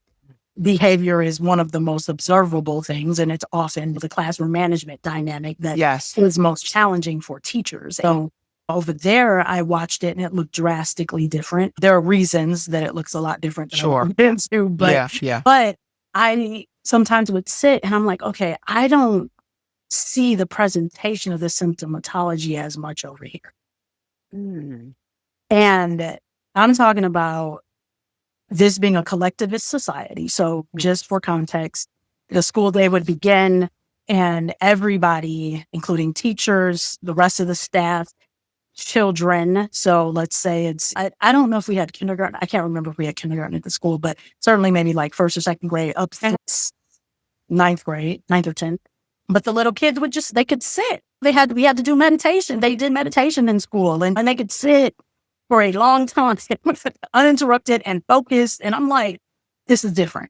behavior is one of the most observable things, and it's often the classroom management dynamic that is most challenging for teachers. So over there, I watched it and it looked drastically different. There are reasons that it looks a lot different than I've been to, but I sometimes would sit and I'm like, okay, I don't see the presentation of the symptomatology as much over here. And I'm talking about this being a collectivist society. So just for context, the school day would begin and everybody, including teachers, the rest of the staff, children. So let's say I don't know if we had kindergarten. I can't remember if we had kindergarten at the school, but certainly maybe like 1st or 2nd grade up to 9th grade, 9th or 10th. But the little kids they could sit. We had to do meditation. They did meditation in school and they could sit for a long time, uninterrupted and focused. And I'm like, this is different.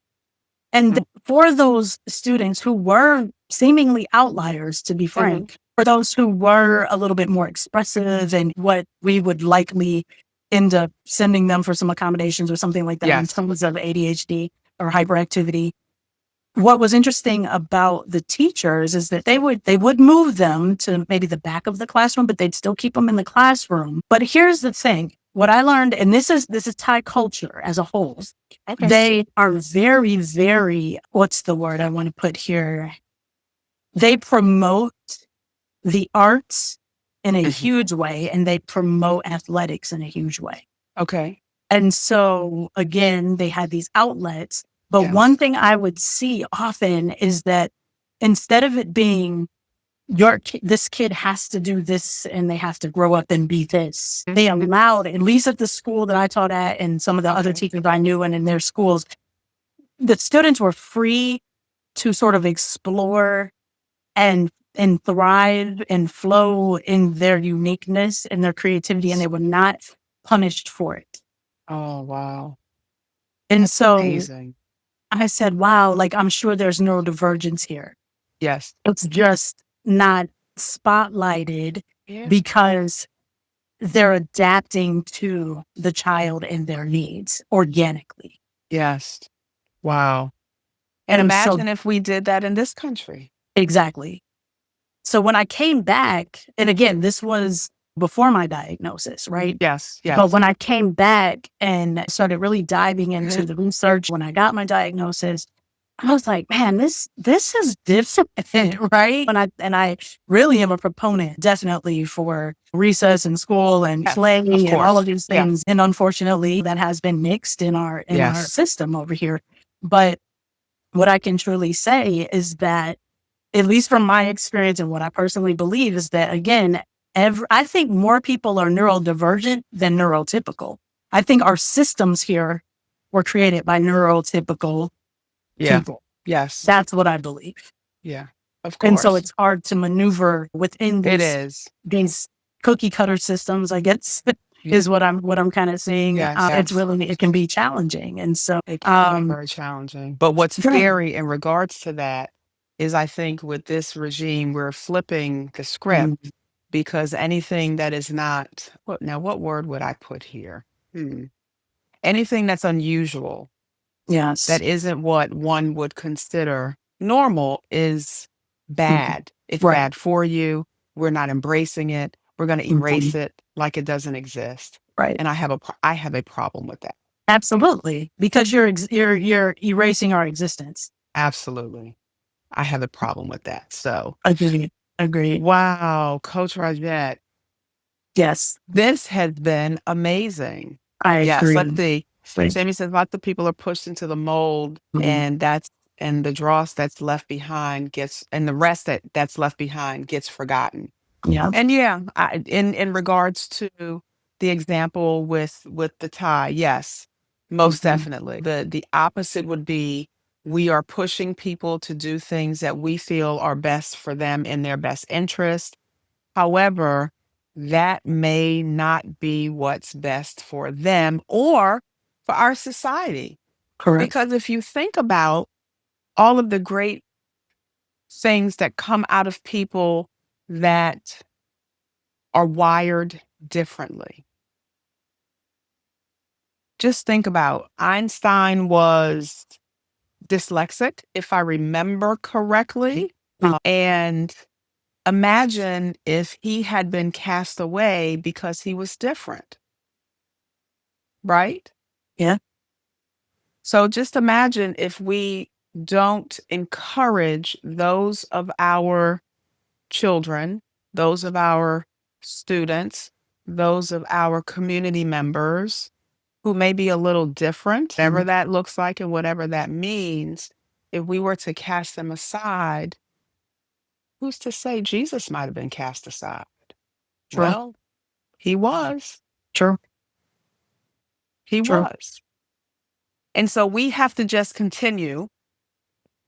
And for those students who were seemingly outliers, to be frank, for those who were a little bit more expressive and what we would likely end up sending them for some accommodations or something like that in terms of ADHD or hyperactivity, what was interesting about the teachers is that they would move them to maybe the back of the classroom, but they'd still keep them in the classroom. But here's the thing. What I learned, and this is Thai culture as a whole, they are very, very, what's the word I want to put here? They promote the arts in a huge way, and they promote athletics in a huge way. Okay. And so, again, they had these outlets. But one thing I would see often is that instead of it being this kid has to do this and they have to grow up and be this, they allowed, at least at the school that I taught at and some of the other teachers I knew and in their schools, the students were free to sort of explore and thrive and flow in their uniqueness and their creativity, and they were not punished for it. Oh, wow. And so amazing. I said, wow, like I'm sure there's neurodivergence here. Yes. It's just not spotlighted because they're adapting to the child and their needs organically. Yes. Wow. And imagine if we did that in this country. Exactly. So when I came back, and again, this was before my diagnosis, right? Yes. But when I came back and started really diving into the research, when I got my diagnosis, I was like, man, this is different, right? And I really am a proponent, definitely, for recess in school and playing and all of these things. And unfortunately, that has been mixed in our system over here. But what I can truly say is that, at least from my experience and what I personally believe, is that, again, I think more people are neurodivergent than neurotypical. I think our systems here were created by neurotypical people. Yes. That's what I believe. Yeah. Of And so course. it's hard to maneuver within It is. these cookie cutter systems, I guess, is what I'm kind of seeing. Yes. It can be challenging. And so, It can be very challenging. But what's scary in regards to that is I think with this regime, we're flipping the script because anything that is not, what word would I put here? Anything that's unusual, yes, that isn't what one would consider normal is bad. It's right, bad for you. We're not embracing it. We're going to erase it like it doesn't exist. right. And I have a problem with that. Absolutely, because you're erasing our existence. Absolutely. I have a problem with that. So, Agreed. wow, Coach Rajette, Yes, this has been amazing. I Yes, agree. let's see. Jamie says lots of people are pushed into the mold, and the dross that's left behind and the rest that's left behind gets forgotten. Yeah, And yeah, in regards to the example with the tie, yes, most definitely. The opposite would be we are pushing people to do things that we feel are best for them in their best interest. However, that may not be what's best for them or for our society. correct. Because if you think about all of the great things that come out of people that are wired differently. Just think about Einstein was dyslexic, if I remember correctly. And imagine if he had been cast away because he was different, right? Yeah, So just imagine if we don't encourage those of our children, those of our students, those of our community members who may be a little different, whatever that looks like and whatever that means, if we were to cast them aside, who's to say Jesus might have been cast aside? true, Well, he was. true, He true. was. And so we have to just continue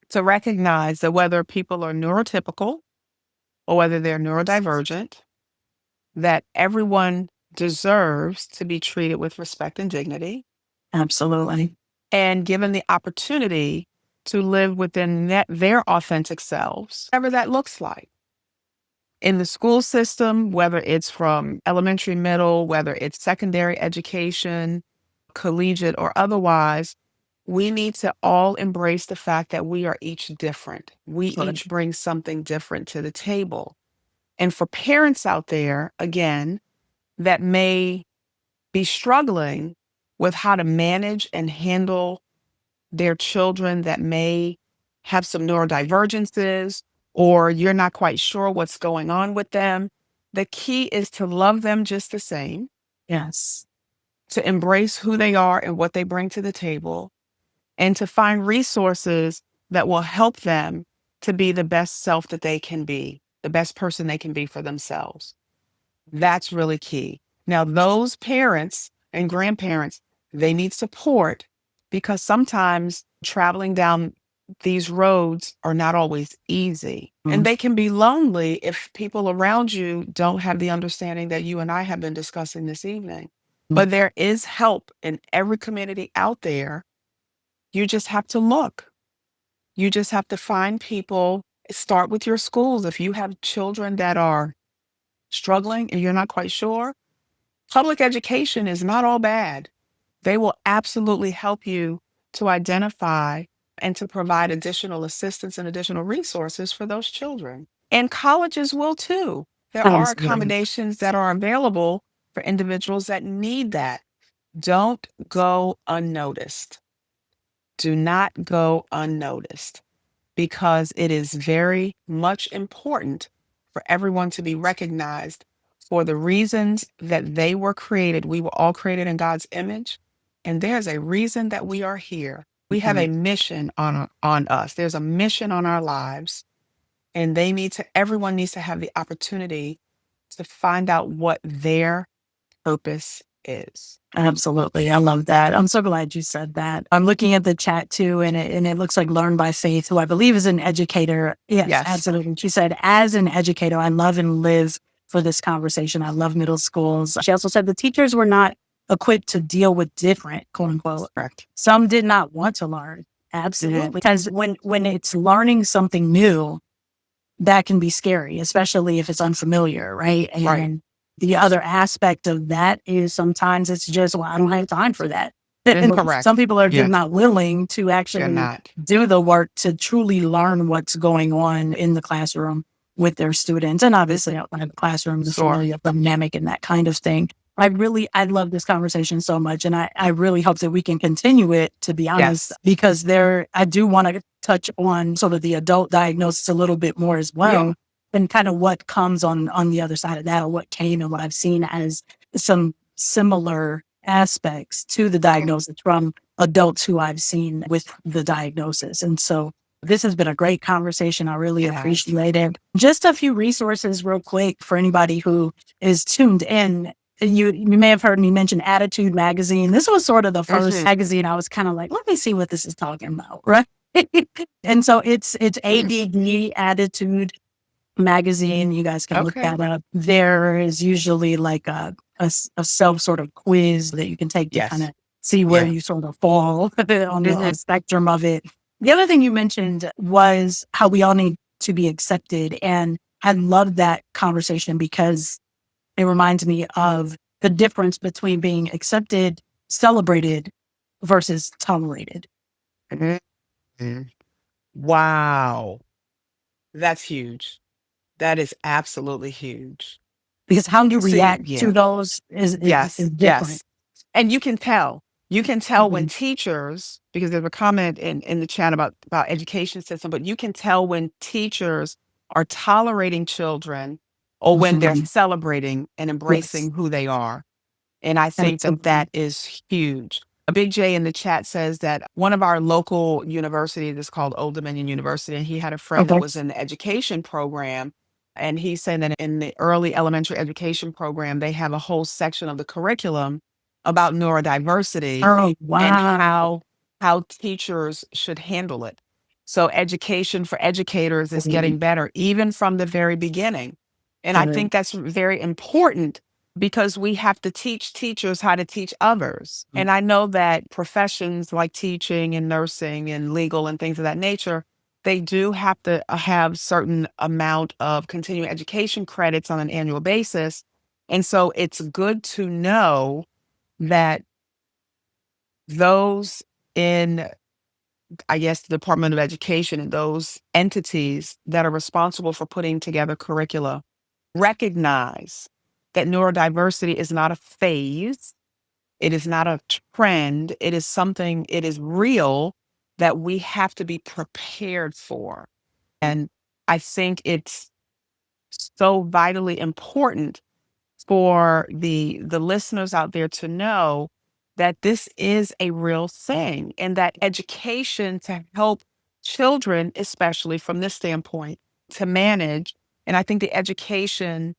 to recognize that whether people are neurotypical or whether they're neurodivergent, that everyone deserves to be treated with respect and dignity Absolutely. and given the opportunity to live within their authentic selves, whatever that looks like. In the school system, whether it's from elementary, middle, whether it's secondary education, collegiate, or otherwise, we need to all embrace the fact that we are each different. We each bring something different to the table. And for parents out there, again, that may be struggling with how to manage and handle their children that may have some neurodivergences, or you're not quite sure what's going on with them, the key is to love them just the same, Yes, to embrace who they are and what they bring to the table, and to find resources that will help them to be the best self that they can be, the best person they can be for themselves. That's really key. Now, those parents and grandparents, they need support because sometimes traveling down these roads are not always easy. And they can be lonely if people around you don't have the understanding that you and I have been discussing this evening. But there is help in every community out there. You just have to look. You just have to find people. Start with your schools. If you have children that are struggling and you're not quite sure, public education is not all bad. They will absolutely help you to identify and to provide additional assistance and additional resources for those children. And colleges will too. There are accommodations that are available for individuals that need that. Don't go unnoticed. Do not go unnoticed because it is very much important for everyone to be recognized for the reasons that they were created. We were all created in God's image, and there's a reason that we are here. We have a mission on us. There's a mission on our lives, and everyone needs to have the opportunity to find out what their purpose is. Absolutely. I love that. I'm so glad you said that. I'm looking at the chat too, and it looks like Learn by Faith, who I believe is an educator. Yes, absolutely. She said, as an educator, I love and live for this conversation. I love middle schools. She also said the teachers were not equipped to deal with different, quote unquote. Correct. Some did not want to learn. Absolutely. Because when it's learning something new, that can be scary, especially if it's unfamiliar, right? And the other aspect of that is sometimes it's just, well, I don't have time for that. Correct. Some people are just not willing to actually do the work to truly learn what's going on in the classroom with their students. And obviously outside of the classroom, the familiar dynamic and that kind of thing. I love this conversation so much. And I really hope that we can continue it, to be honest, because I do want to touch on sort of the adult diagnosis a little bit more as well. And kind of what comes on the other side of that, or what came and what I've seen as some similar aspects to the diagnosis from adults who I've seen with the diagnosis. And so this has been a great conversation. I really appreciate it. Just a few resources real quick for anybody who is tuned in. You may have heard me mention Attitude magazine. This was sort of the first magazine I was kind of like, let me see what this is talking about, right? And so it's ADD, Attitude magazine. You guys can look that up. There is usually like a self sort of quiz that you can take to kind of see where you sort of fall on the spectrum of it. The other thing you mentioned was how we all need to be accepted. And I love that conversation because it reminds me of the difference between being accepted, celebrated versus tolerated. Wow. That's huge. That is absolutely huge. Because how you react to those is different. And you can tell. You can tell when teachers, because there's a comment in the chat about education system, but you can tell when teachers are tolerating children or when they're celebrating and embracing who they are. And I think that is huge. A Big J in the chat says that one of our local universities is called Old Dominion University, and he had a friend that was in the education program. And he said that in the early elementary education program, they have a whole section of the curriculum about neurodiversity and how teachers should handle it. So education for educators is getting better, even from the very beginning. And I think that's very important because we have to teach teachers how to teach others. And I know that professions like teaching and nursing and legal and things of that nature, they do have to have certain amount of continuing education credits on an annual basis. And so it's good to know that those in, I guess, the Department of Education and those entities that are responsible for putting together curricula recognize that neurodiversity is not a phase. It is not a trend. It is something, it is real that we have to be prepared for. And I think it's so vitally important for the listeners out there to know that this is a real thing and that education to help children, especially from this standpoint, to manage. And I think the education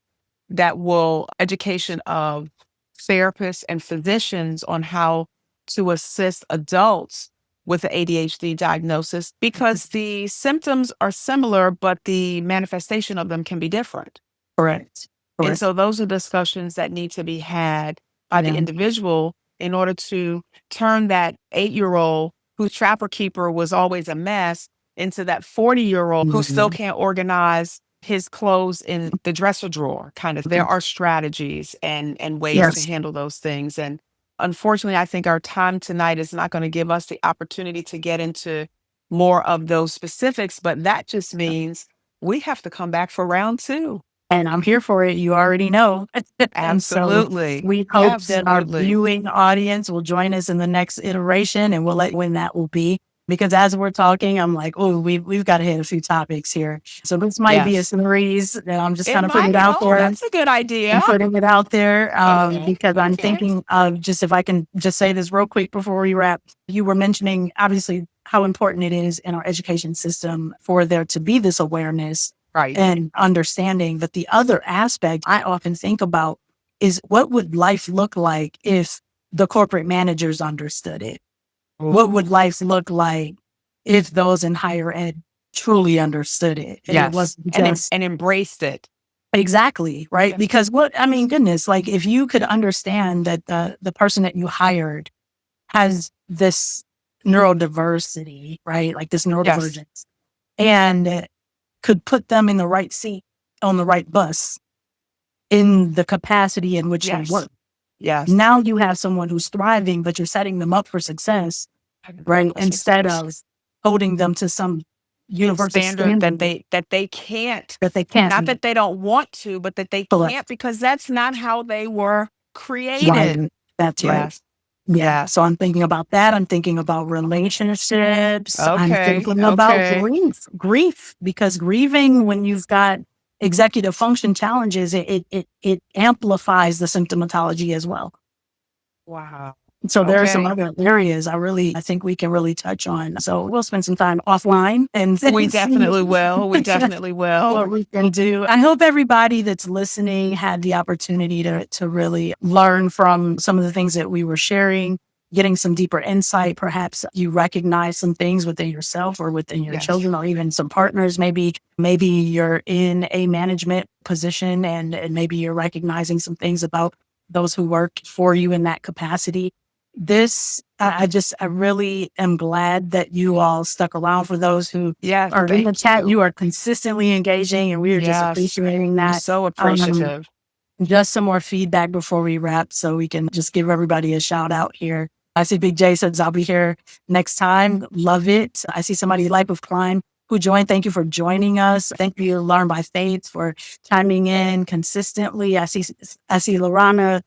education of therapists and physicians on how to assist adults with the ADHD diagnosis, because the symptoms are similar, but the manifestation of them can be different. Correct. And so those are discussions that need to be had by the individual in order to turn that 8-year-old whose trapper keeper was always a mess into that 40-year-old who still can't organize his clothes in the dresser drawer. Kind of, there are strategies and ways to handle those things. And unfortunately, I think our time tonight is not going to give us the opportunity to get into more of those specifics, but that just means we have to come back for round 2. And I'm here for it. You already know. Absolutely. So we hope that our viewing audience will join us in the next iteration, and we'll let you when that will be. Because as we're talking, I'm like, oh, we've got to hit a few topics here. So this might be a series that I'm just kind of putting it out there. That's a good idea. I'm putting it out there because I'm thinking of just, if I can just say this real quick before we wrap. You were mentioning, obviously, how important it is in our education system for there to be this awareness and understanding. But the other aspect I often think about is what would life look like if the corporate managers understood it? What would life look like if those in higher ed truly understood it? And it wasn't just and embraced it. exactly, right? Yeah. Because goodness, like if you could understand that the person that you hired has this neurodiversity, right? Like this Yes. neurodivergence, and could put them in the right seat on the right bus in the capacity in which they Yes. work. Yes. Now you have someone who's thriving, but you're setting them up for success, right? Instead of holding them to some universal standard standard that they can't, that they can't not meet. that they don't want to, but that they Correct. can't, because that's not how they were created. Right. That's right. Yes. Yeah. So I'm thinking about that. I'm thinking about relationships. I'm Okay. thinking about Okay. grief, because grieving when you've got executive function challenges, it amplifies the symptomatology as well. Wow. So there are some Okay. other areas I think we can really touch on. So we'll spend some time offline and We definitely will. We definitely will. what we can do. I hope everybody that's listening had the opportunity to really learn from some of the things that we were sharing, getting some deeper insight. Perhaps you recognize some things within yourself or within your Yes. children or even some partners. Maybe you're in a management position and maybe you're recognizing some things about those who work for you in that capacity. I really am glad that you all stuck around. For those who Yes. are in the Thank chat, you. you are consistently engaging, and we are just Yes. appreciating I'm that. so appreciative. Just some more feedback before we wrap so we can just give everybody a shout out here. I see Big J says, I'll be here next time. Love it. I see somebody, Life of Climb, who joined. Thank you for joining us. Thank you, Learn by Faith, for chiming in consistently. I see Lorana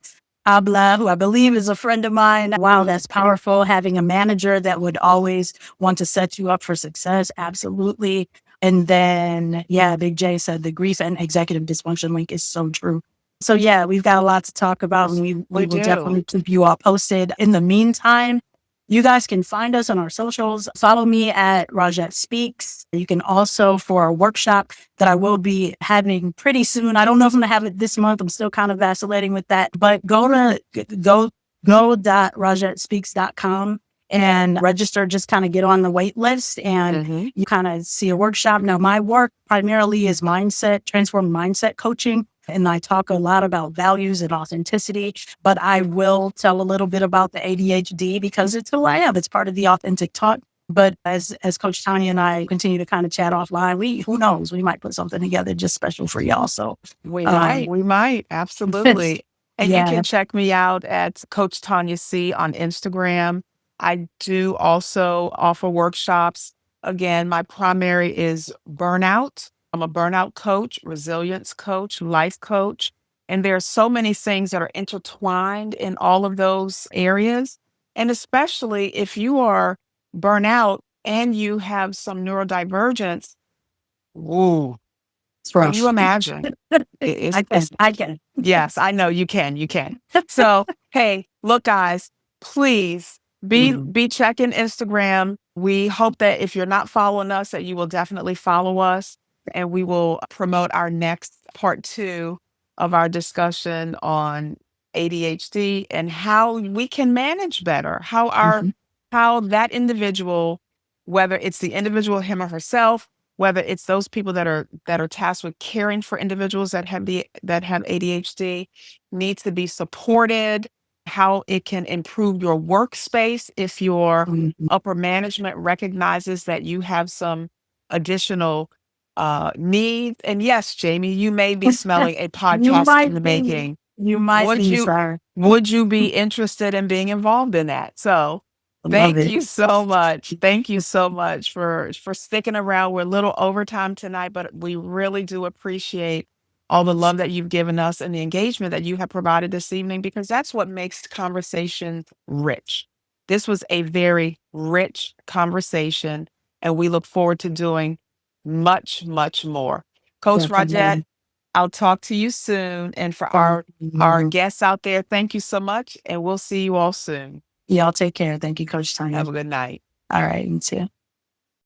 Abla, who I believe is a friend of mine. Wow, that's powerful. Having a manager that would always want to set you up for success. Absolutely. And then, yeah, Big J said the grief and executive dysfunction link is so true. So yeah, we've got a lot to talk about, and we will definitely keep you all posted. In the meantime, you guys can find us on our socials. Follow me at Rajette Speaks. You can also, for a workshop that I will be having pretty soon. I don't know if I'm going to have it this month. I'm still kind of vacillating with that. But go go.rajettespeaks.com and register. Just kind of get on the wait list, and you kind of see a workshop. Now, my work primarily is transform mindset coaching. And I talk a lot about values and authenticity, but I will tell a little bit about the ADHD because it's who I am. It's part of the authentic talk. But as Coach Tonya and I continue to kind of chat offline, who knows, we might put something together just special for y'all. So we might, absolutely. And you can check me out at Coach Tonya C on Instagram. I do also offer workshops. Again, my primary is burnout. I'm a burnout coach, resilience coach, life coach. And there are so many things that are intertwined in all of those areas. And especially if you are burnout and you have some neurodivergence, ooh, can you imagine? I can. Yes, I know you can. You can. So, hey, look, guys, please be checking Instagram. We hope that if you're not following us, that you will definitely follow us, and we will promote our next part 2 of our discussion on ADHD and how we can manage better. How that individual, whether it's the individual him or herself, whether it's those people that are tasked with caring for individuals that have ADHD, needs to be supported, how it can improve your workspace if your upper management recognizes that you have some additional needs. And yes, Jamie, you may be smelling a podcast in the making. You might be, sir. Would you be interested in being involved in that? So thank you so much. Thank you so much for sticking around. We're a little overtime tonight, but we really do appreciate all the love that you've given us and the engagement that you have provided this evening, because that's what makes conversation rich. This was a very rich conversation, and we look forward to doing much, much more. Coach Rajette, I'll talk to you soon. And for our guests out there, thank you so much, and we'll see you all soon. Y'all take care. Thank you, Coach Tonya. Have a good night. All right, you too.